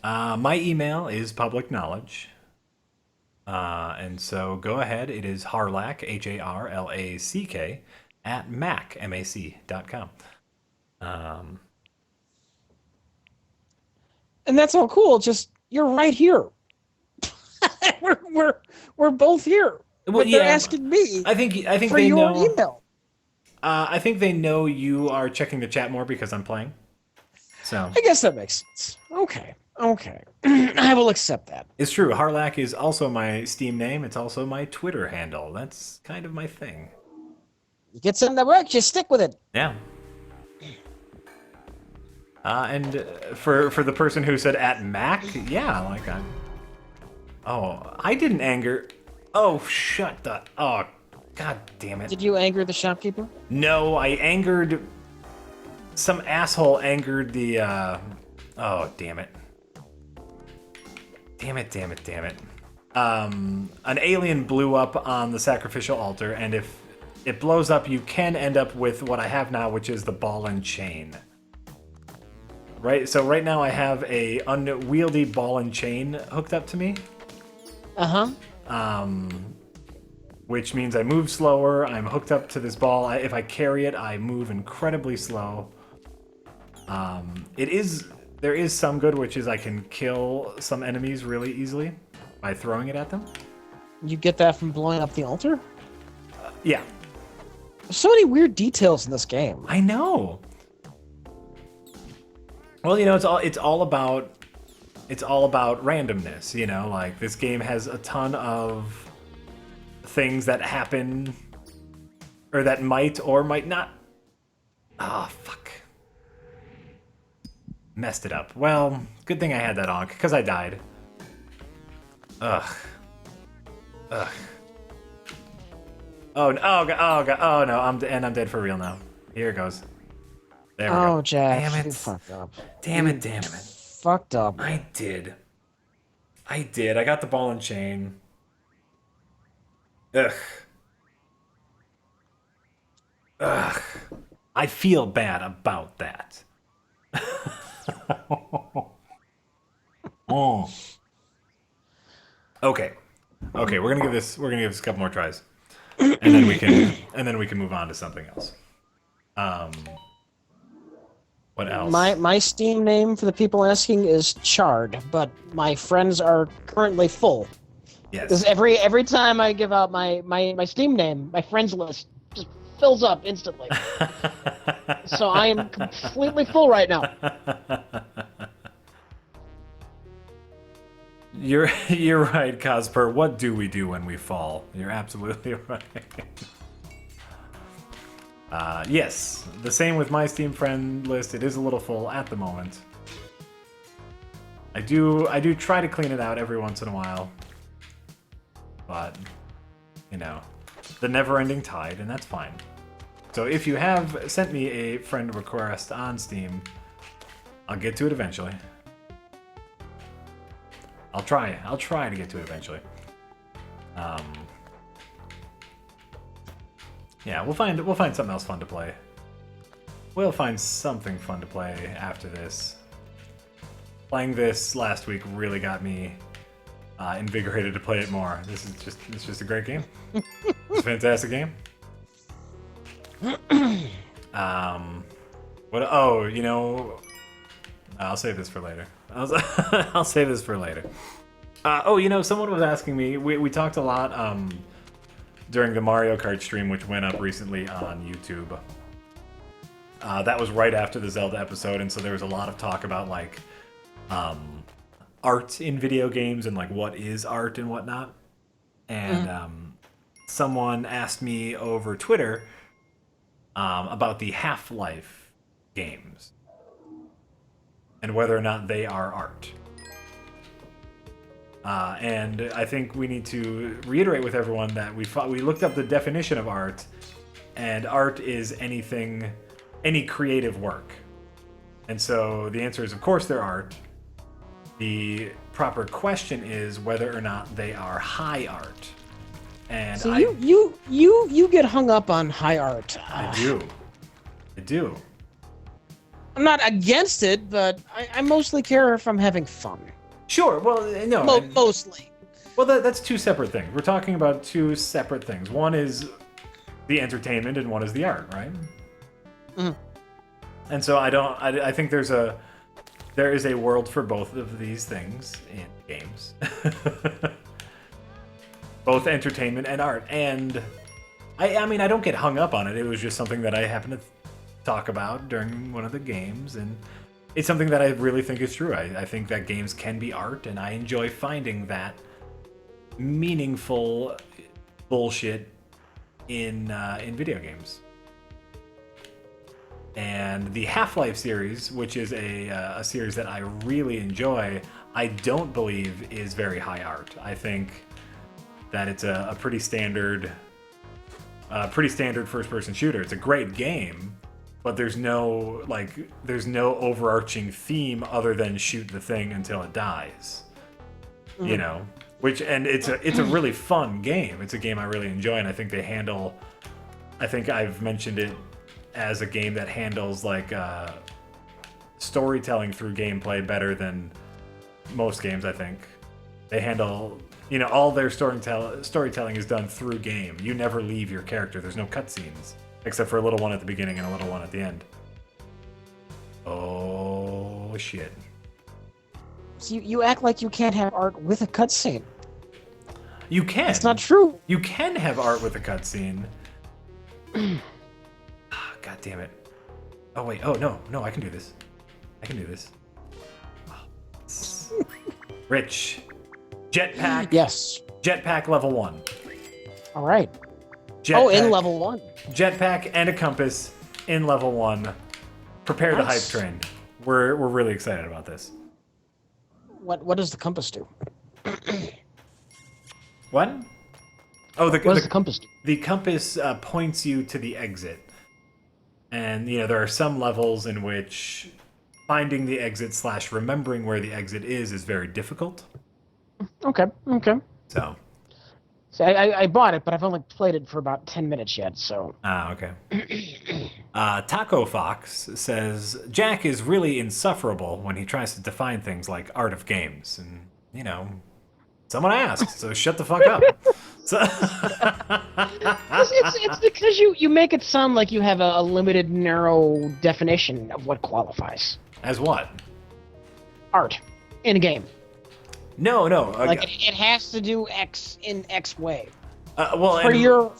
My email is public knowledge. And so go ahead. It is harlack, HARLACK, at mac.com. And that's all cool. Just you're right here. we're both here. Well, But they're asking me I think for they your know. email. I think they know you are checking the chat more because I'm playing. So I guess that makes sense. Okay. I will accept that. it's true. Harlack is also my Steam name. It's also my Twitter handle. That's kind of my thing. You get something that works, you stick with it. Yeah. And for the person who said at Mac, yeah, like I didn't anger. Oh, shut the. Oh, god damn it. Did you anger the shopkeeper? No, I angered. Some asshole angered the. Oh, damn it. Damn it. An alien blew up on the sacrificial altar, and if it blows up, you can end up with what I have now, which is the ball and chain. Right, so right now I have a unwieldy ball and chain hooked up to me. Which means I move slower. I'm hooked up to this ball. If I carry it, I move incredibly slow. There is some good, which is I can kill some enemies really easily by throwing it at them. You get that from blowing up the altar? Yeah. There's so many weird details in this game. I know. Well, it's all about randomness, like this game has a ton of things that happen or that might or might not. Ah, fuck. Messed it up. Well, good thing I had that on because I died. Ugh. Oh no, I'm dead for real now. Here it goes. There we go. Oh, Jack, Damn it. you fucked up. Damn it. Fucked up. I did. I got the ball and chain. Ugh. I feel bad about that. Oh. Okay, we're gonna give this a couple more tries. And then we can move on to something else. What else? My Steam name for the people asking is Chard, but my friends are currently full. Yes. Because every time I give out my Steam name, my friends list just fills up instantly. So I am completely full right now. You're right, Cosper. What do we do when we fall? You're absolutely right. Yes, the same with my Steam friend list. It is a little full at the moment. I do try to clean it out every once in a while, but the never-ending tide, and that's fine. So if you have sent me a friend request on Steam, I'll get to it eventually. I'll try to get to it eventually. Yeah, we'll find something else fun to play. We'll find something fun to play after this. Playing this last week really got me invigorated to play it more. It's just a great game. It's a fantastic game. What? Oh, I'll save this for later. I'll save this for later. Someone was asking me. We talked a lot during the Mario Kart stream, which went up recently on YouTube. That was right after the Zelda episode, and so there was a lot of talk about art in video games and what is art and whatnot. And someone asked me over Twitter about the Half-Life games and whether or not they are art. And I think we need to reiterate with everyone that we looked up the definition of art, and art is any creative work. And so the answer is, of course, they're art. The proper question is whether or not they are high art. And So you get hung up on high art. I do. I'm not against it, but I mostly care if I'm having fun. Sure. Well, no. Mostly. Well, that's two separate things. We're talking about two separate things. One is the entertainment, and one is the art, right? Mm-hmm. And so I think there is a world for both of these things in games. Both entertainment and art. And I mean, I don't get hung up on it. It was just something that I happened to talk about during one of the games, and it's something that I really think is true. I think that games can be art, and I enjoy finding that meaningful bullshit in video games. And the Half-Life series, which is a series that I really enjoy, I don't believe is very high art. I think that it's a pretty standard first-person shooter. It's a great game, but there's no overarching theme other than shoot the thing until it dies. Mm-hmm. You know, it's a really fun game. It's a game I really enjoy, and I think I think I've mentioned it as a game that handles like storytelling through gameplay better than most games. I think they handle, all their storytelling is done through game. You never leave your character. There's no cutscenes except for a little one at the beginning and a little one at the end. Oh shit. So you act like you can't have art with a cutscene. You can. It's not true. You can have art with a cutscene. God damn it. Oh wait, no, I can do this. Rich. Jetpack. Yes. Jetpack level 1. All right. Jetpack, in level 1. Jetpack and a compass in level 1. Prepare the hype Nice. train. We're really excited about this. What does the compass do? What? Oh, What does the compass do? The compass points you to the exit. And, there are some levels in which finding the exit / remembering where the exit is very difficult. Okay. So. So I bought it, but I've only played it for about 10 minutes yet, so. Ah, okay. Taco Fox says, Jack is really insufferable when he tries to define things like art of games. And, someone asked, so shut the fuck up. So it's because you make it sound like you have a limited, narrow definition of what qualifies. As what? Art. In a game. No. Like, it has to do X in X way. For your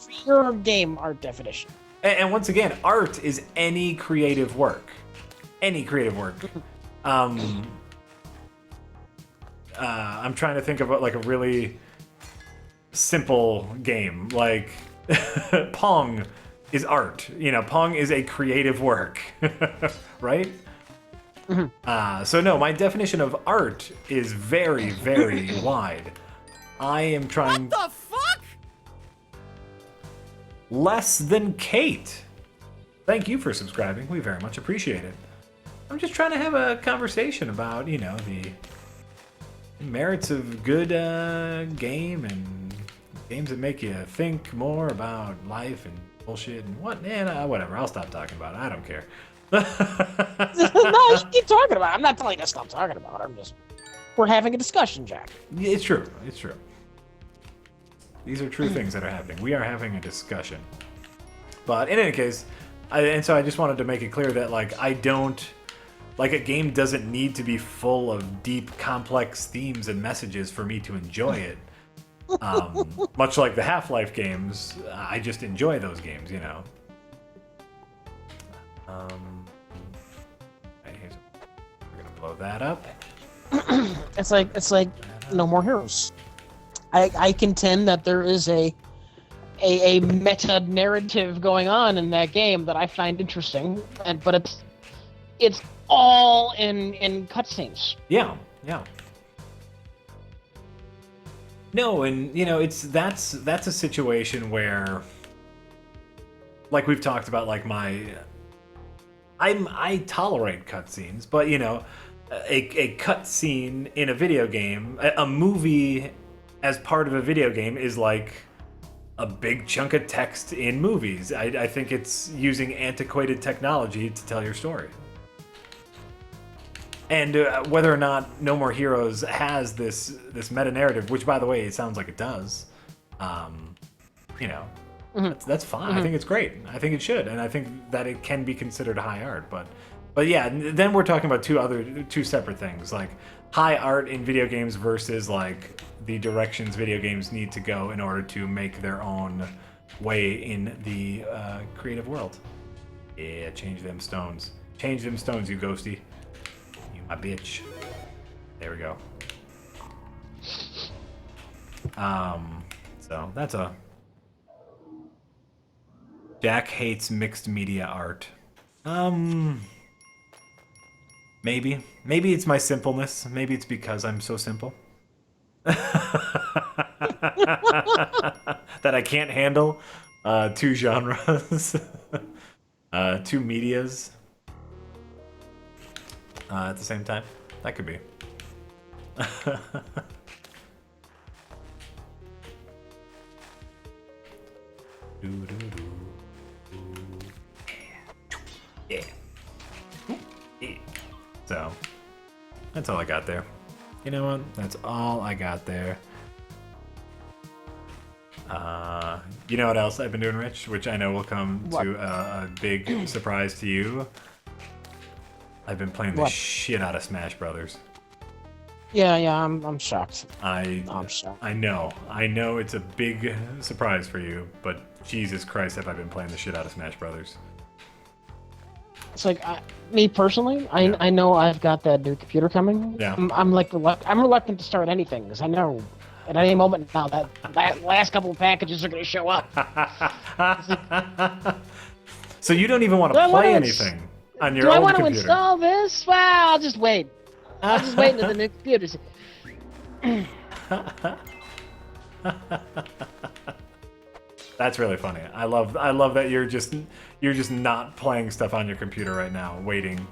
game art definition. And once again, art is any creative work. I'm trying to think of like a really simple game. Like Pong is art. Pong is a creative work, right? Mm-hmm. So no, my definition of art is very, very wide. I am trying. What the fuck? Less than Kate. Thank you for subscribing. We very much appreciate it. I'm just trying to have a conversation about, the merits of good game and games that make you think more about life and bullshit and whatever. I'll stop talking about it. I don't care. No, you keep talking about it. I'm not telling you to stop talking about it. We're having a discussion, Jack. It's true. These are true things that are happening. We are having a discussion. But in any case, so I just wanted to make it clear that a game doesn't need to be full of deep, complex themes and messages for me to enjoy it. Much like the Half-Life games, I just enjoy those games, We're gonna blow that up. It's like No More Heroes. I contend that there is a meta narrative going on in that game that I find interesting, but it's all in cutscenes. Yeah. No, and that's a situation where, like we've talked about, like I tolerate cutscenes, but a cutscene in a video game, a movie as part of a video game is like a big chunk of text in movies. I think it's using antiquated technology to tell your story. And whether or not No More Heroes has this meta narrative, which by the way, it sounds like it does, you know, that's fine. I think it's great. I think it should, and I think that it can be considered high art. But yeah, then we're talking about two separate things, like high art in video games versus like the directions video games need to go in order to make their own way in the creative world. Yeah, change them stones. Change them stones, you ghosty. You my bitch. There we go. So that's a... Jack hates mixed media art. Maybe. Maybe it's my simpleness. Maybe it's because I'm so simple. That I can't handle two genres. Two medias at the same time. That could be. Yeah. Yeah. So, that's all I got there. You know what? That's all I got there. You know what else I've been doing, Rich? Which I know will come to a big surprise to you. I've been playing the shit out of Smash Brothers. Yeah, I'm shocked. I'm shocked. I know it's a big surprise for you, but Jesus Christ, have I been playing the shit out of Smash Brothers. It's like, me personally, I know I've got that new computer coming. Yeah. I'm reluctant to start anything, because I know at any moment now that last couple of packages are going to show up. So you don't even want to play anything on your own computer? Do I want to install this? Well, I'll just wait. I'll just wait until the new computer's... That's really funny. I love that you're just not playing stuff on your computer right now, waiting.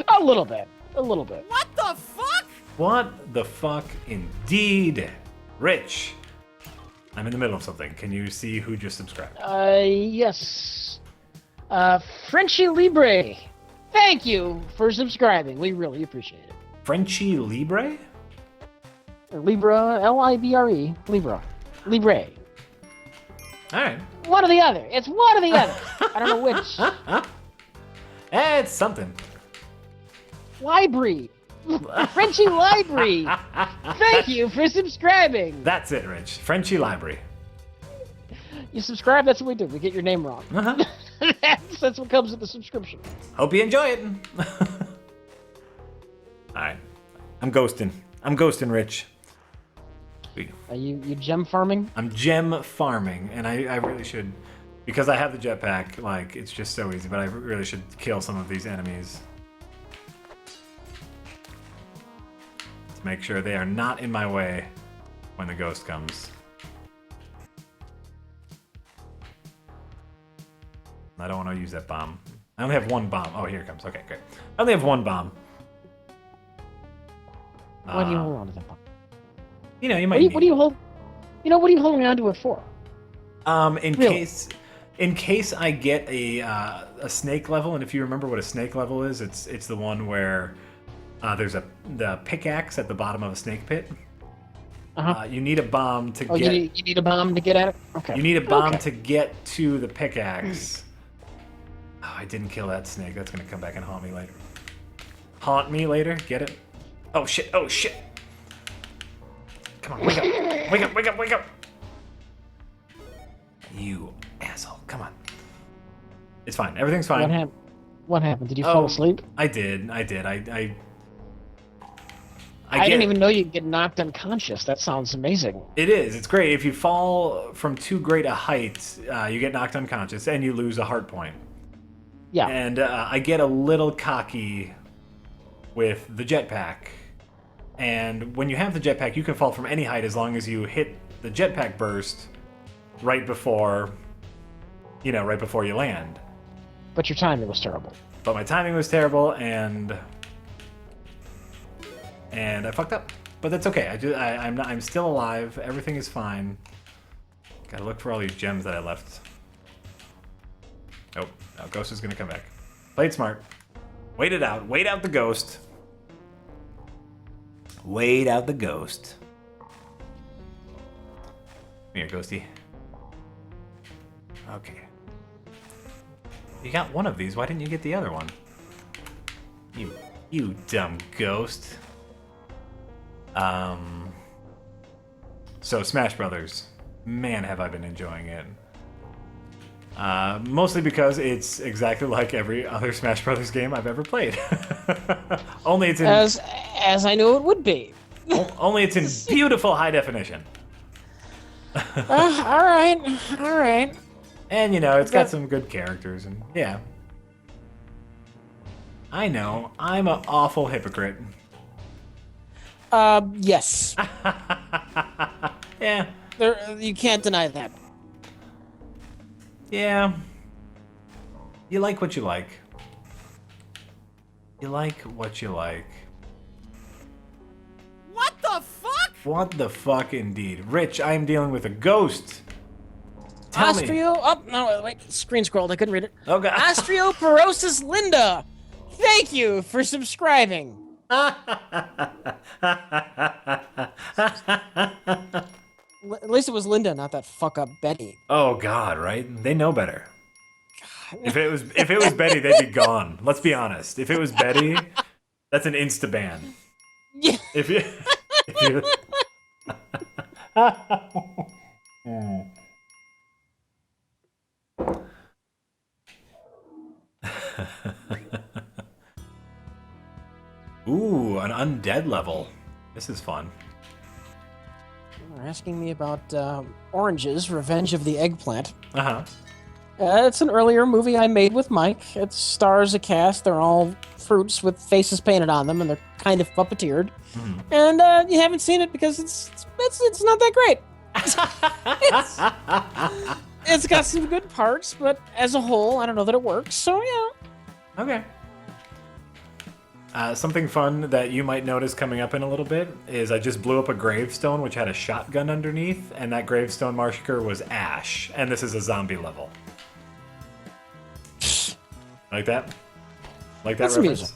A little bit. What the fuck? What the fuck indeed. Rich, I'm in the middle of something. Can you see who just subscribed? Yes. Frenchie Libre. Thank you for subscribing. We really appreciate it. Frenchie Libre? Libra, Libre. Libra. Libre. All right. One or the other. It's one or the other. I don't know which. It's something. Library. Frenchie Library. Thank you for subscribing. That's it, Rich. Frenchie Library. You subscribe, that's what we do. We get your name wrong. Uh-huh. That's what comes with the subscription. Hope you enjoy it. Alright. I'm ghosting, Rich. Are you gem farming? I'm gem farming, and I really should, because I have the jetpack, like, it's just so easy, but I really should kill some of these enemies. To make sure they are not in my way when the ghost comes. I don't want to use that bomb. I only have one bomb. Oh, here it comes. Okay, great. I only have one bomb. Why do you hold on to that bomb? You know, you might. What do you hold? What are you holding on to it for? In case I get a snake level, and if you remember what a snake level is, it's the one where there's the pickaxe at the bottom of a snake pit. Uh-huh. You need a bomb to get. You need a bomb to get at it. Okay. You need a bomb to get to the pickaxe. Oh, I didn't kill that snake. That's gonna come back and haunt me later. Haunt me later? Get it? Oh shit! Oh shit! Come on, wake up! Wake up! Wake up! Wake up! You asshole! Come on. It's fine. Everything's fine. What happened? Did you fall asleep? I did. I didn't even know you'd get knocked unconscious. That sounds amazing. It is. It's great. If you fall from too great a height, you get knocked unconscious and you lose a heart point. Yeah. And I get a little cocky with the jetpack. And when you have the jetpack, you can fall from any height as long as you hit the jetpack burst right before you land. But your timing was terrible. But my timing was terrible, and I fucked up. But that's okay. I'm still alive. Everything is fine. Gotta look for all these gems that I left. Nope. Now Ghost is gonna come back. Played smart. Wait it out. Wait out the ghost. Wait out the ghost. Come here, Ghosty. Okay. You got one of these. Why didn't you get the other one? You dumb ghost. So Smash Brothers. Man, have I been enjoying it. Mostly because it's exactly like every other Smash Brothers game I've ever played. Only it's in... As I knew it would be. Only it's in beautiful high definition. All right. And, you know, it's got some good characters, and yeah. I know, I'm an awful hypocrite. Yes. Yeah. You can't deny that. Yeah. You like what you like. You like what you like. What the fuck? What the fuck, indeed. Rich, I am dealing with a ghost. Tell me. Oh, no, wait. Screen scrolled. I couldn't read it. Oh, God. Osteoporosis Linda. Thank you for subscribing. At least it was Linda, not that fuck up Betty. Oh, God, right? They know better. If it was Betty, they'd be gone. Let's be honest. If it was Betty, that's an insta ban. Yeah. If you Ooh, an undead level. This is fun. They're asking me about Oranges, Revenge of the Eggplant. Uh-huh. It's an earlier movie I made with Mike. It stars a cast. They're all fruits with faces painted on them, and they're kind of puppeteered. Mm. And you haven't seen it because it's not that great. It's got some good parts, but as a whole, I don't know that it works. So yeah. Okay. Something fun that you might notice coming up in a little bit is I just blew up a gravestone which had a shotgun underneath, and that gravestone marker was Ash, and this is a zombie level. Like that? Like that That's reference?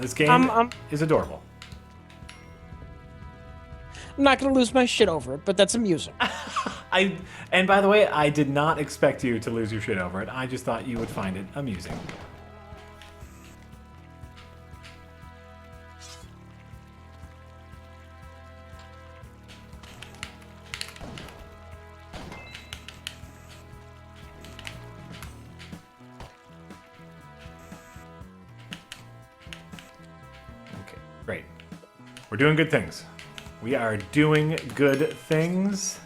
This game is adorable. I'm not gonna lose my shit over it, but that's amusing. And by the way, I did not expect you to lose your shit over it. I just thought you would find it amusing. Okay, great. We're doing good things. We are doing good things.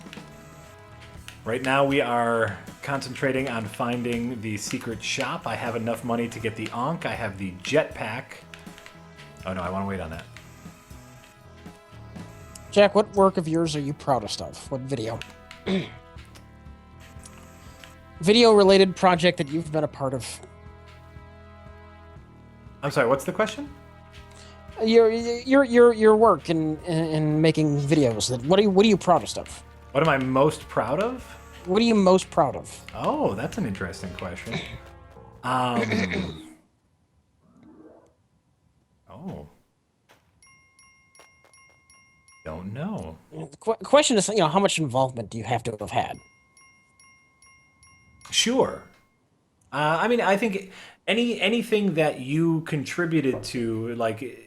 Right now we are concentrating on finding the secret shop. I have enough money to get the Ankh. I have the jetpack. Oh no, I want to wait on that. Jack, what work of yours are you proudest of? What video? Video-related project that you've been a part of. I'm sorry, what's the question? Your work in making videos. What are you proudest of? What am I most proud of? What are you most proud of? Oh, that's an interesting question. Oh. Don't know. The question is, how much involvement do you have to have had? Sure. I mean, I think anything that you contributed to, like...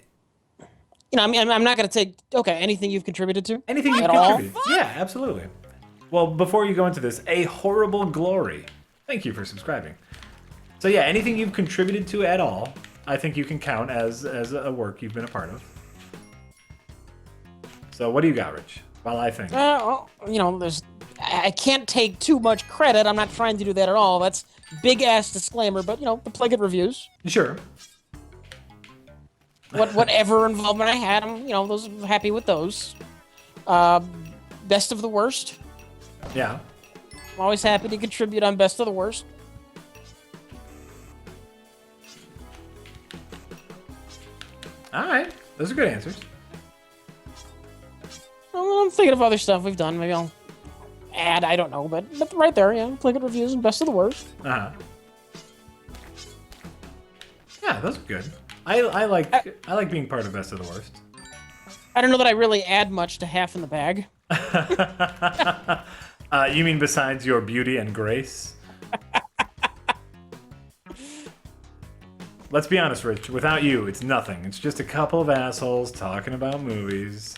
I mean, I'm not going to take... Okay, anything you've contributed to? Anything you've contributed. Yeah, absolutely. Well, before you go into this, A Horrible Glory. Thank you for subscribing. So yeah, anything you've contributed to at all, I think you can count as a work you've been a part of. So what do you got, Rich? While I think. Well, I can't take too much credit. I'm not trying to do that at all. That's big-ass disclaimer, but, the Play Good reviews. Sure. Whatever involvement I had, I'm happy with those. Best of the Worst. Yeah. I'm always happy to contribute on Best of the Worst. All right. Those are good answers. Well, I'm thinking of other stuff we've done. Maybe I'll ad. I don't know, but right there, yeah. Plinkett reviews and best of the worst. Uh-huh. Yeah, those are good. I like being part of best of the worst. I don't know that I really add much to half in the bag. You mean besides your beauty and grace? Let's be honest, Rich. Without you, it's nothing. It's just a couple of assholes talking about movies.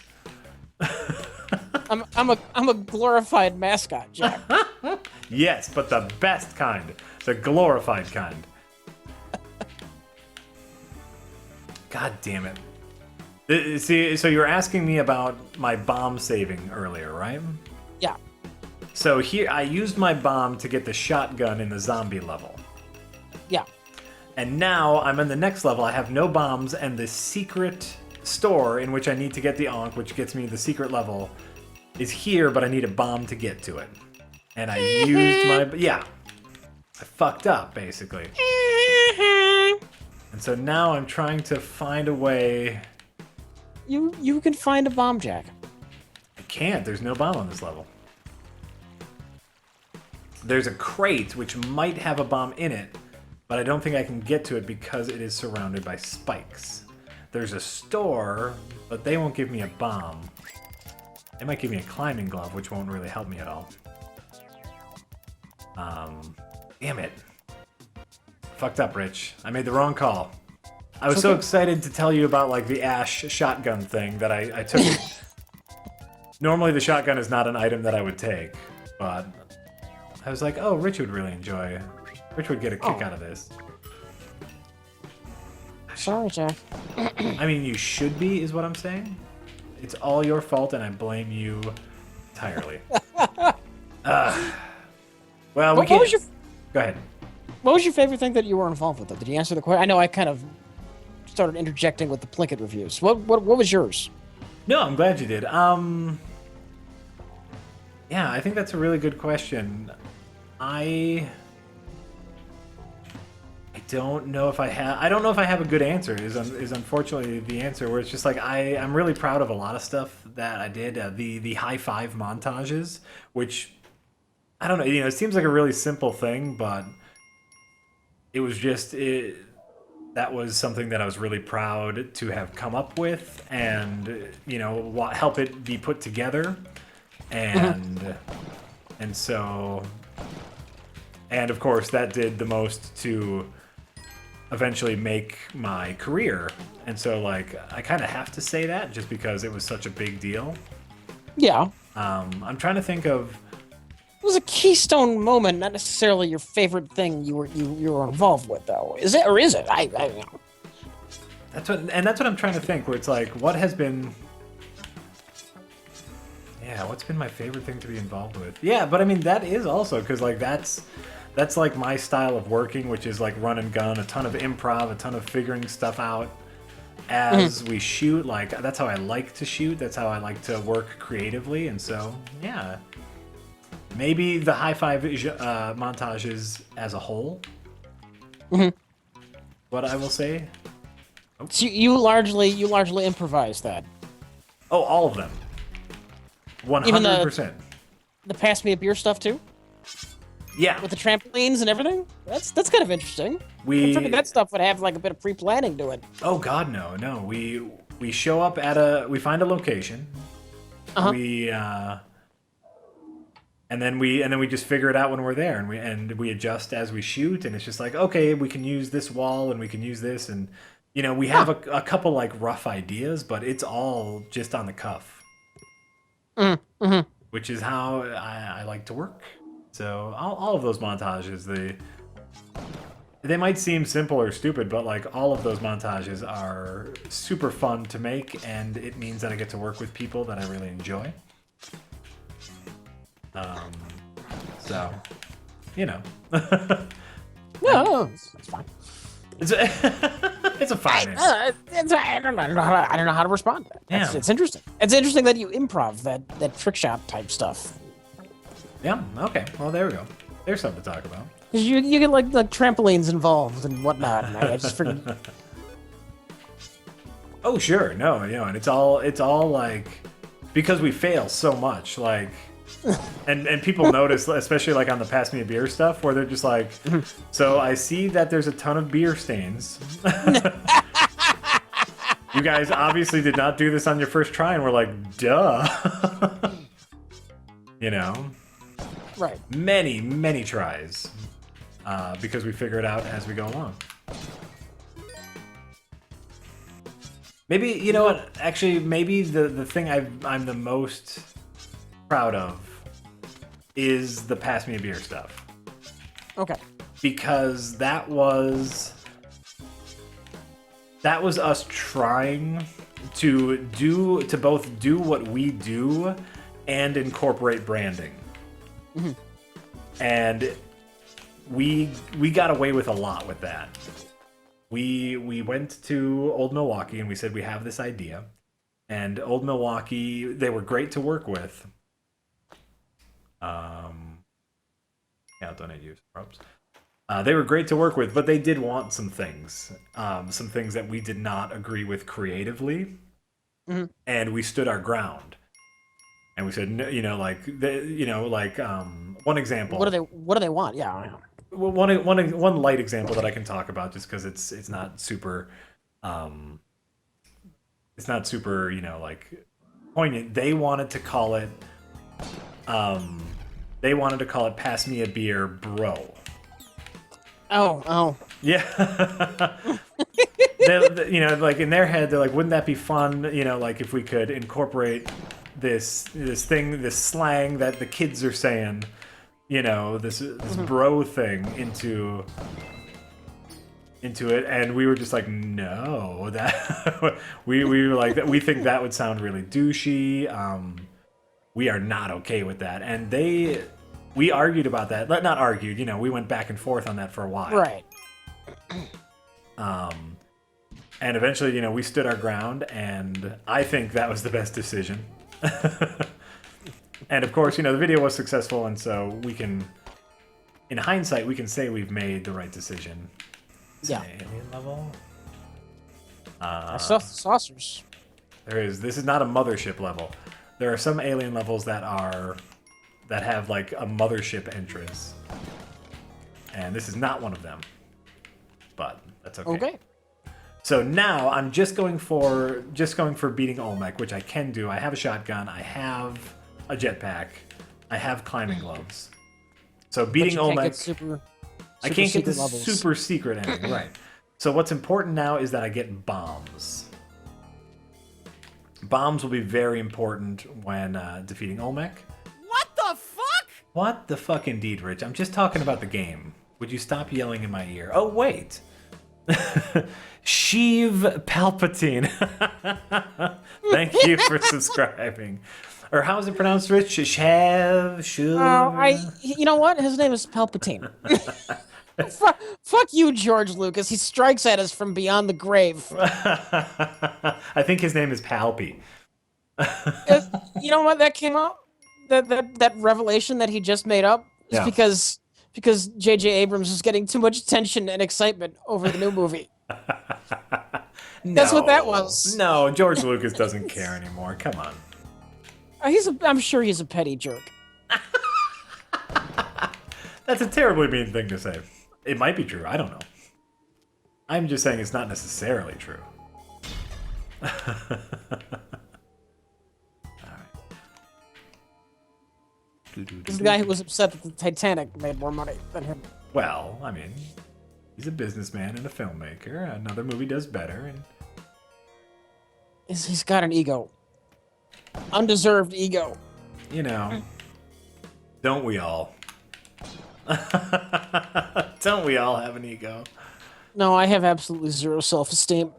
I'm a glorified mascot, Jack. Yes, but the best kind. The glorified kind. God damn it. See, so you were asking me about my bomb saving earlier, right? Yeah. So here, I used my bomb to get the shotgun in the zombie level. Yeah. And now I'm in the next level. I have no bombs, and the secret store in which I need to get the Ankh, which gets me the secret level, is here, but I need a bomb to get to it. And I used my... Yeah. I fucked up, basically. And so now I'm trying to find a way... You can find a bomb, Jack. I can't. There's no bomb on this level. There's a crate which might have a bomb in it, but I don't think I can get to it because it is surrounded by spikes. There's a store, but they won't give me a bomb. They might give me a climbing glove, which won't really help me at all. Damn it. Fucked up, Rich. I made the wrong call. I was so excited to tell you about like the Ash shotgun thing that I took. Normally the shotgun is not an item that I would take, but I was like, oh, Rich would really enjoy. Rich would get a kick out of this. Sorry, Jack. I mean, you should be, is what I'm saying. It's all your fault, and I blame you entirely. Well, we can't... Go ahead. What was your favorite thing that you were involved with? Did you answer the question? I know I kind of started interjecting with the Plinkett reviews. What was yours? No, I'm glad you did. Yeah, I think that's a really good question. I don't know if I have a good answer. Is unfortunately the answer, where it's just like I'm really proud of a lot of stuff that I did. The high five montages, which I don't know. It seems like a really simple thing, but it was just that was something that I was really proud to have come up with, and help it be put together, and so, and of course that did the most to eventually make my career, and so like I kind of have to say that just because it was such a big deal. Yeah. I'm trying to think of. It was a keystone moment, not necessarily your favorite thing you were involved with, though. Is it, or is it? I don't know. That's what I'm trying to think. Where it's like, what has been? Yeah, what's been my favorite thing to be involved with? Yeah, but I mean that is also because like that's like my style of working, which is like run and gun, a ton of improv, a ton of figuring stuff out as we shoot. Like that's how I like to shoot. That's how I like to work creatively, and so yeah. Maybe the high five montages as a whole. What I will say. Oh. So you largely improvised that. Oh, all of them. 100%. The pass me a beer stuff too. Yeah. With the trampolines and everything. That's kind of interesting. I figured that stuff would have like a bit of pre-planning to it. Oh God, no. We show up at we find a location. And then we just figure it out when we're there, and we adjust as we shoot, and it's just like, okay, we can use this wall and we can use this, and we have a couple like rough ideas, but it's all just on the cuff. Which is how I like to work. So all of those montages, they might seem simple or stupid, but like all of those montages are super fun to make, and it means that I get to work with people that I really enjoy. So, No, it's fine. It's a fine. I don't know how to respond to that. Yeah. It's interesting. It's interesting that you improv that trick shot type stuff. Yeah. Okay. Well, there we go. There's something to talk about. Because you get like trampolines involved and whatnot. And I just figured. Oh sure, no, and it's all like because we fail so much. Like And people notice, especially like on the pass me a beer stuff, where they're just like, so I see that there's a ton of beer stains. You guys obviously did not do this on your first try, and we're like, duh. You know? Right. Many tries. Because we figure it out as we go along. Maybe, you know what? Actually, maybe the thing I'm the most proud of is the pass me a beer stuff. Okay. Because that was us trying to both do what we do and incorporate branding. Mm-hmm. And we got away with a lot with that. We went to Old Milwaukee and we said we have this idea. And Old Milwaukee, they were great to work with. Yeah, I'll donate you props. They were great to work with, but they did want some things that we did not agree with creatively, and we stood our ground, and we said, no, one example. What do they want? Yeah. I know. Well, one light example that I can talk about, just because it's not super, poignant. They wanted to call it, "Pass Me a Beer, Bro." Oh. Yeah. Like in their head, they're like, wouldn't that be fun? Like if we could incorporate this slang that the kids are saying, this bro thing into it, and we were just like, no, that we were like that. We think that would sound really douchey. We are not okay with that, and we argued about that. Not argued, we went back and forth on that for a while. Right. And eventually, we stood our ground, and I think that was the best decision. And of course, the video was successful, and so we can, in hindsight, we can say we've made the right decision. It's an alien level. I saw the saucers. This is not a mothership level. There are some alien levels that have like a mothership entrance, and this is not one of them. But that's okay. Okay. So now I'm just going for beating Olmec, which I can do. I have a shotgun. I have a jetpack. I have climbing gloves. So beating Olmec, I can't get the super secret ending, right? So what's important now is that I get bombs. Bombs will be very important when defeating Olmec. What the fuck? What the fuck indeed, Rich? I'm just talking about the game. Would you stop yelling in my ear? Oh, wait. Sheev Palpatine. Thank you for subscribing. Or how is it pronounced, Rich? Sheev. You know what? His name is Palpatine. Fuck you, George Lucas. He strikes at us from beyond the grave. I think his name is Palpy. You know what? That came out. That revelation that he just made up is because J.J. Abrams was getting too much attention and excitement over the new movie. That's what that was. No, George Lucas doesn't care anymore. Come on. I'm sure he's a petty jerk. That's a terribly mean thing to say. It might be true. I don't know. I'm just saying it's not necessarily true. This is the guy who was upset that the Titanic made more money than him. Well, I mean, he's a businessman and a filmmaker. Another movie does better, and He's got an ego. Undeserved ego. Don't we all? Don't we all have an ego? No, I have absolutely zero self-esteem.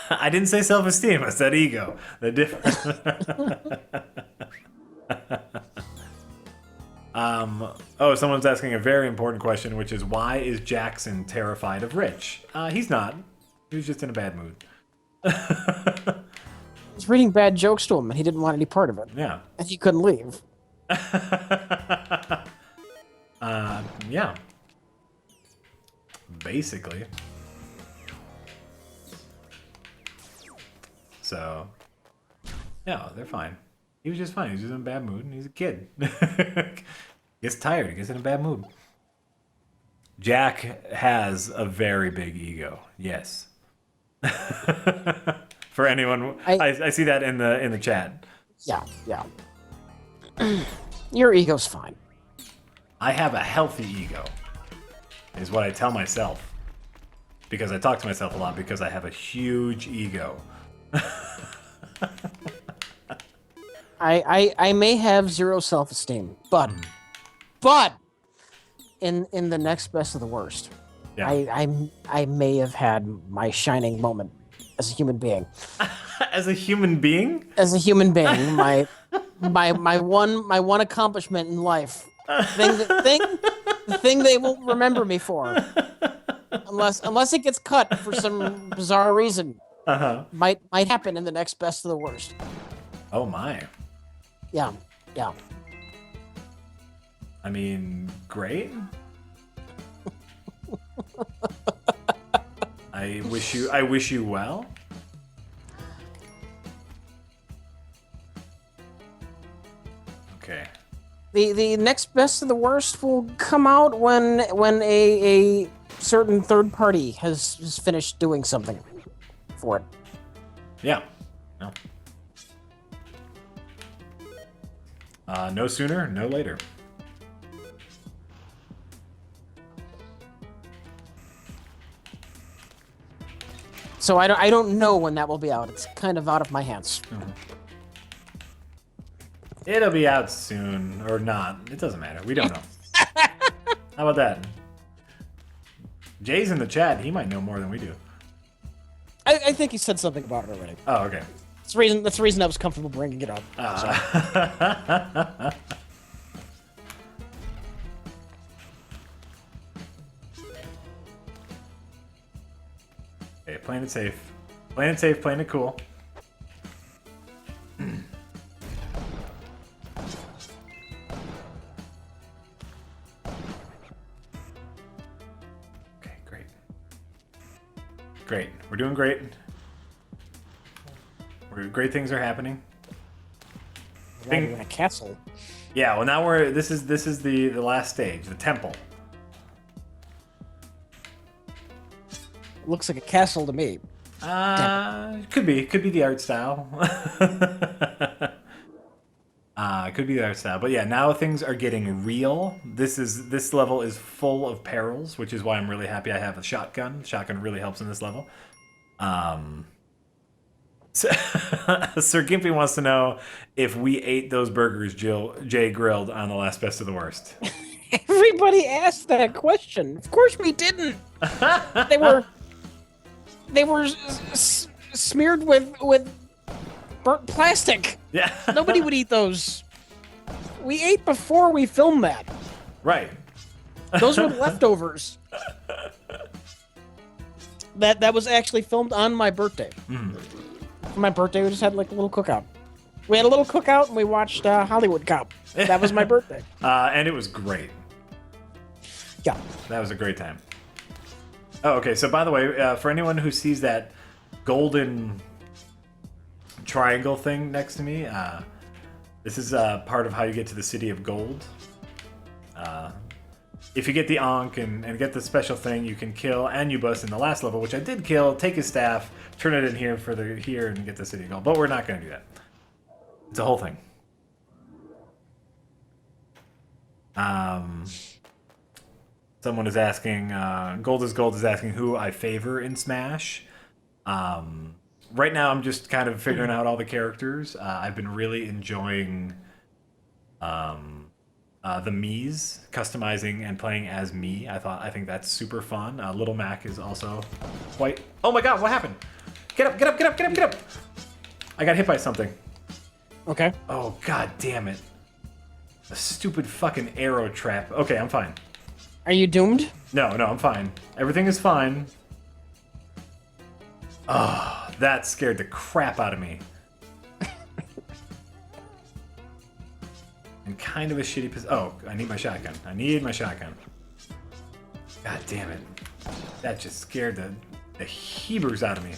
I didn't say self-esteem. I said ego. They're different. Someone's asking a very important question, which is why is Jackson terrified of Rich? He's not. He was just in a bad mood. He was reading bad jokes to him, and he didn't want any part of it. Yeah. And he couldn't leave. Yeah. Basically. So, yeah, they're fine. He was just fine. He was just in a bad mood, and he's a kid. Gets tired. He gets in a bad mood. Jack has a very big ego. Yes. For anyone, I see that in the chat. Yeah. Your ego's fine. I have a healthy ego, is what I tell myself. Because I talk to myself a lot because I have a huge ego. I may have zero self-esteem, but in the next best of the worst, Yeah. I may have had my shining moment as a human being. As a human being? As a human being, my one accomplishment in life, the thing they will remember me for, unless it gets cut for some bizarre reason, might happen in the next best of the worst. Oh my. Yeah. I mean, great. I wish you well. Okay. The next best of the worst will come out when a certain third party has finished doing something for it. Yeah. No. No sooner, no later. So I don't know when that will be out. It's kind of out of my hands. Mm-hmm. It'll be out soon or not. It doesn't matter. We don't know. How about that? Jay's in the chat. He might know more than we do. I think he said something about it already. Oh, okay. That's the reason I was comfortable bringing it up. Okay, playing it safe. Playing it safe, playing it cool. Okay, great. Great. We're doing great. Great things are happening. We're not in a castle. Yeah, well now this is the last stage, the temple. It looks like a castle to me. Could be the art style. Could be the art style, but yeah, now things are getting real. This level is full of perils, which is why I'm really happy I have a shotgun. Shotgun really helps in this level. Sir Gimpy wants to know if we ate those burgers Jay grilled on the last best of the worst. Everybody asked that question. Of course we didn't. They were smeared with burnt plastic. Yeah. Nobody would eat those. We ate before we filmed that. Right. Those were leftovers. That was actually filmed on my birthday. Mm. For my birthday, we just had like a little cookout. We had a little cookout and we watched Hollywood Cop. That was my birthday. And it was great. Yeah. That was a great time. Oh, okay. So by the way, for anyone who sees that golden triangle thing next to me, this is part of how you get to the City of Gold. If you get the Ankh and get the special thing, you can kill Anubis in the last level, which I did kill, take his staff, turn it in here here and get the City of Gold. But we're not going to do that. It's a whole thing. Someone is asking, Gold is asking who I favor in Smash. Right now, I'm just kind of figuring out all the characters. I've been really enjoying the Mii's, customizing and playing as Mii. I think that's super fun. Little Mac is also quite... Oh my god, what happened? Get up, get up, get up, get up, get up! I got hit by something. Okay. Oh, god damn it. A stupid fucking arrow trap. Okay, I'm fine. Are you doomed? No, I'm fine. Everything is fine. Oh, that scared the crap out of me. And kind of a shitty position. Oh, I need my shotgun. I need my shotgun. God damn it. That just scared the Hebrews out of me.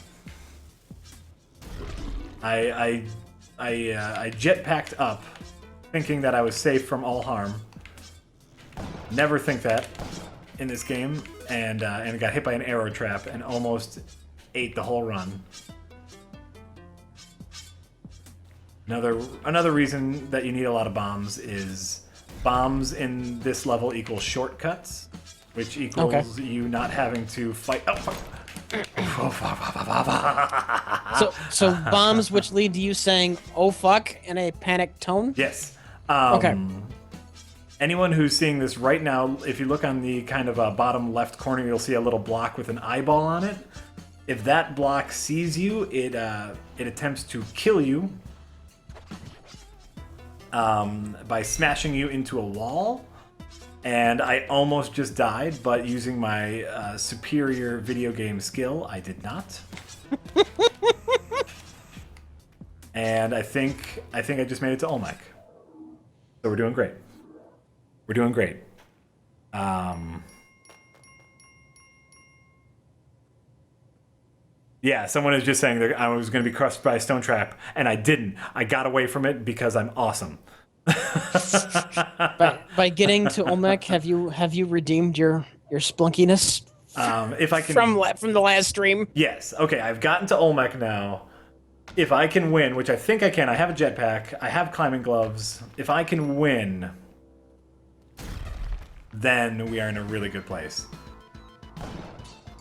I I jetpacked up, thinking that I was safe from all harm. Never think that in this game, and got hit by an arrow trap and almost ate the whole run. Another reason that you need a lot of bombs is bombs in this level equal shortcuts, which equals you not having to fight. Oh, fuck. So bombs which lead to you saying "oh fuck" in a panicked tone. Yes. Okay. Anyone who's seeing this right now, if you look on the kind of bottom left corner, you'll see a little block with an eyeball on it. If that block sees you, it attempts to kill you by smashing you into a wall. And I almost just died, but using my superior video game skill, I did not. And I think I just made it to Olmec. So we're doing great. We're doing great. Yeah, someone is just saying that I was going to be crushed by a stone trap, and I didn't. I got away from it because I'm awesome. By getting to Olmec, have you redeemed your splunkiness? If I can, from the last stream. Yes. Okay, I've gotten to Olmec now. If I can win, which I think I can, I have a jetpack, I have climbing gloves. If I can win, then we are in a really good place.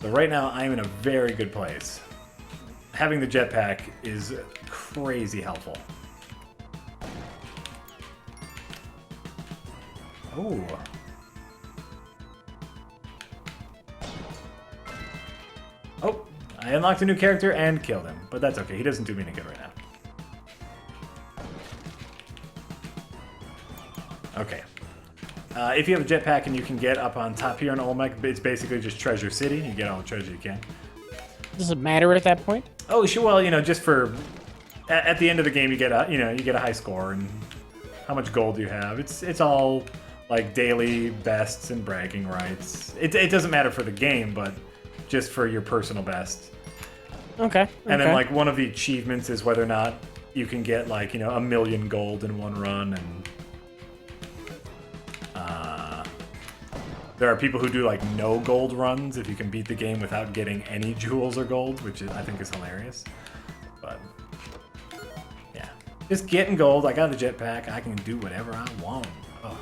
So right now, I am in a very good place. Having the jetpack is crazy helpful. Oh. Oh, I unlocked a new character and killed him, but that's okay. He doesn't do me any good right now. Okay. If you have a jetpack and you can get up on top here in Olmec, it's basically just Treasure City. You get all the treasure you can. Does it matter at that point? Oh, sure. Well, just for at the end of the game, you get a high score and how much gold you have. It's all like daily bests and bragging rights. It doesn't matter for the game, but just for your personal best. Okay. And then like one of the achievements is whether or not you can get like 1,000,000 gold in one run, and there are people who do like no gold runs if you can beat the game without getting any jewels or gold, which I think is hilarious. But yeah, just getting gold. I got the jetpack. I can do whatever I want. Oh.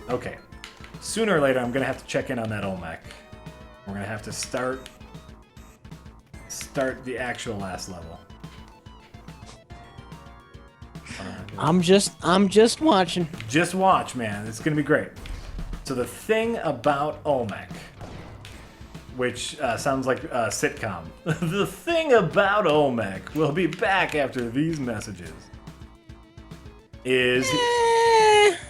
Okay. Sooner or later, I'm gonna have to check in on that Olmec. We're gonna have to start the actual last level. I'm just watching. Just watch, man. It's gonna be great. So the thing about Olmec, which sounds like a sitcom. The thing about Olmec, we'll be back after these messages. Is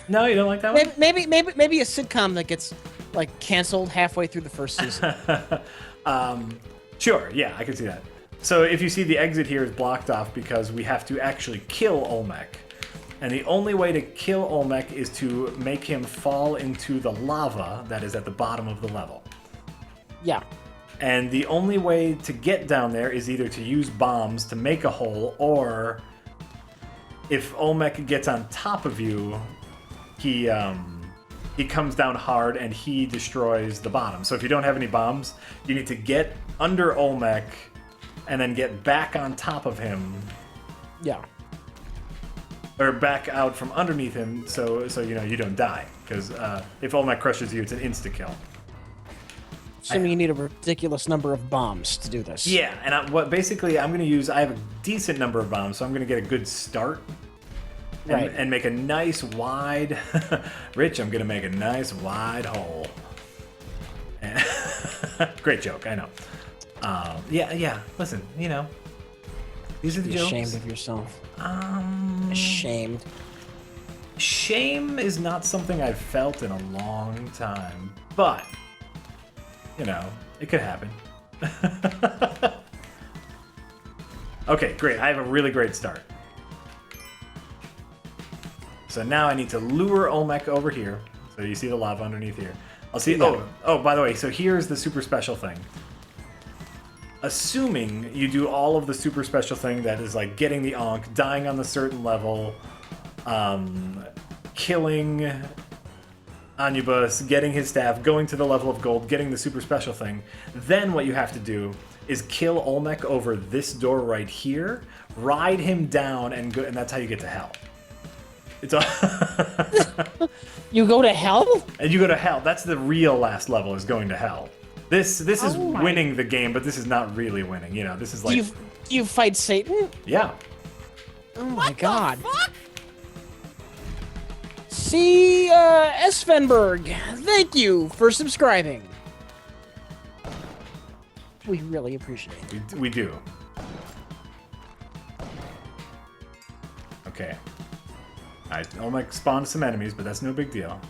no, you don't like that one? Maybe a sitcom that gets like canceled halfway through the first season. Sure, yeah, I can see that. So if you see the exit here is blocked off because we have to actually kill Olmec. And the only way to kill Olmec is to make him fall into the lava that is at the bottom of the level. Yeah. And the only way to get down there is either to use bombs to make a hole, or if Olmec gets on top of you, he comes down hard and he destroys the bottom. So if you don't have any bombs, you need to get under Olmec and then get back on top of him. Yeah. Or back out from underneath him, so you don't die. Because if Olmec crushes you, it's an insta-kill. Assuming you need a ridiculous number of bombs to do this. Yeah, and I'm going to use... I have a decent number of bombs, so I'm going to get a good start. And make a nice wide... Rich, I'm going to make a nice wide hole. Great joke, I know. Yeah, listen, these are the jokes. Ashamed of yourself. Ashamed. Shame is not something I've felt in a long time, but it could happen. Okay, great. I have a really great start. So now I need to lure Olmec over here. So you see the lava underneath here. I'll see. Yeah. Oh, by the way, so here's the super special thing. assuming you do all of the super special thing that is like getting the Ankh, dying on the certain level, killing Anubis, getting his staff, going to the level of gold, getting the super special thing. Then what you have to do is kill Olmec over this door right here, ride him down, and go, and that's how you get to hell. It's all You go to hell? and you go to hell. That's the real last level, is going to hell. This is winning the game, but this is not really winning. You know, this is like Do you fight Satan? yeah. Oh my god. Fuck! See, Svenberg, thank you for subscribing. We really appreciate it. We do. Okay. Alright, Olmec spawned some enemies, but that's no big deal.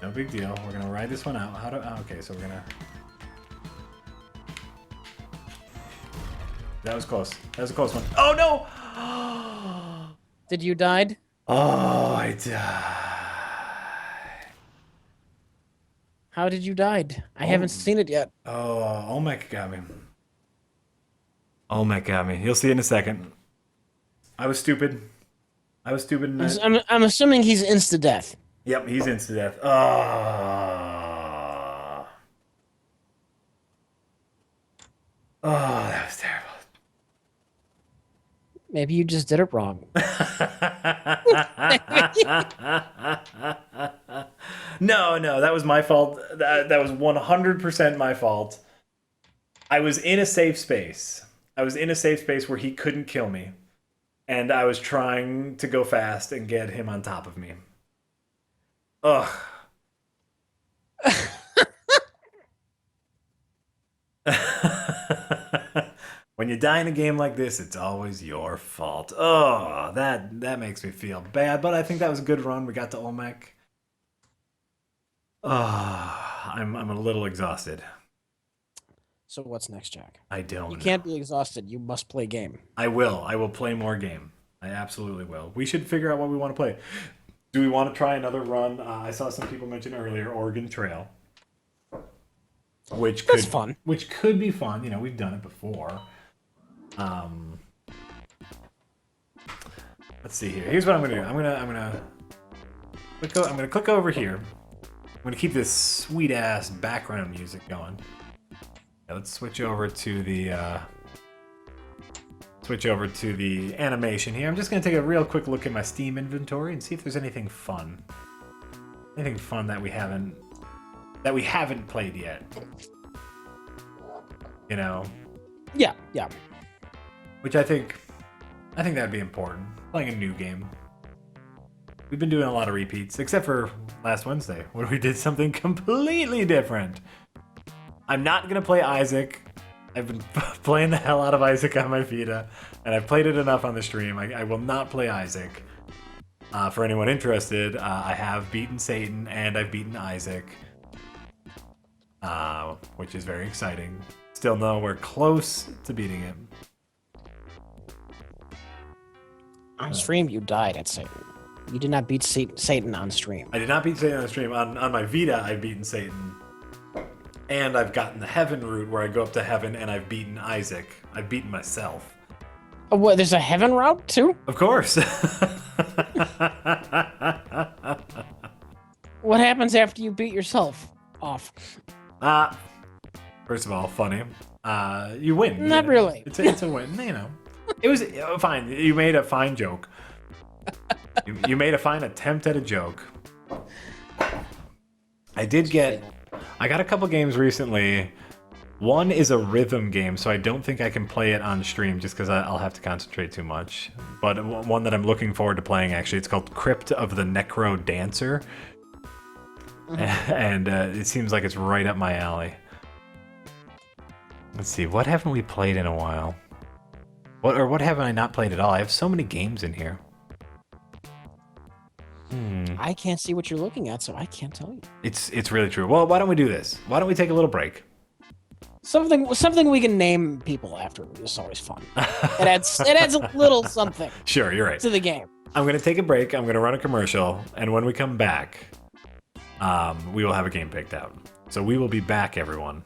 No big deal. We're gonna ride this one out. Okay, so we're gonna... That was close. That was a close one. Oh no! Did you died? Oh, I died. How did you died? I haven't seen it yet. Oh, Olmec got me. Olmec got me. You'll see in a second. I was stupid. I was stupid. I'm assuming he's insta-death. Yep, he's insta-death. Oh. Oh, that was terrible. Maybe you just did it wrong. No, that was my fault. That was 100% my fault. I was in a safe space. I was in a safe space where he couldn't kill me. And I was trying to go fast and get him on top of me. Ugh. When you die in a game like this, it's always your fault. Oh, that makes me feel bad, but I think that was a good run. We got to Olmec. I'm a little exhausted. So what's next, Jack? I don't You know. can't be exhausted. You must play game. I will play more game. I absolutely will. We should figure out what we want to play. Do we want to try another run? I saw some people mention earlier Oregon Trail. That's fun. Which could be fun. You know, we've done it before. Let's see here. Here's what I'm gonna do. I'm gonna click over here. I'm gonna keep this sweet ass background music going. Yeah, let's switch over to the animation here. I'm just gonna take a real quick look at my Steam inventory and see if there's anything fun. Anything fun that we haven't played yet. You know. Yeah. Which I think that'd be important. Playing a new game. We've been doing a lot of repeats, except for last Wednesday, where we did something completely different. I'm not gonna play Isaac. I've been playing the hell out of Isaac on my Vita, and I've played it enough on the stream. I will not play Isaac. For anyone interested, I have beaten Satan and I've beaten Isaac, which is very exciting. Still nowhere close to beating him. On stream, you died at Satan. You did not beat Satan on stream. I did not beat Satan on the stream. On my Vita, I've beaten Satan. And I've gotten the heaven route where I go up to heaven and I've beaten Isaac. I've beaten myself. Oh, what, there's a heaven route too? Of course. What happens after you beat yourself off? First of all, funny. You win. Not really. It's a win, you know. It was fine. You made a fine joke. You made a fine attempt at a joke. I got a couple games recently. One is a rhythm game, so I don't think I can play it on stream just because I'll have to concentrate too much. But one that I'm looking forward to playing, actually, it's called Crypt of the Necro Dancer. And it seems like it's right up my alley. Let's see, what haven't we played in a while? What haven't I not played at all? I have so many games in here. I can't see what you're looking at, so I can't tell you. It's really true. Well, why don't we do this? Why don't we take a little break? Something we can name people after is always fun. It adds a little something Sure, you're right. to the game. I'm going to take a break. I'm going to run a commercial. And when we come back, we will have a game picked out. So we will be back, everyone,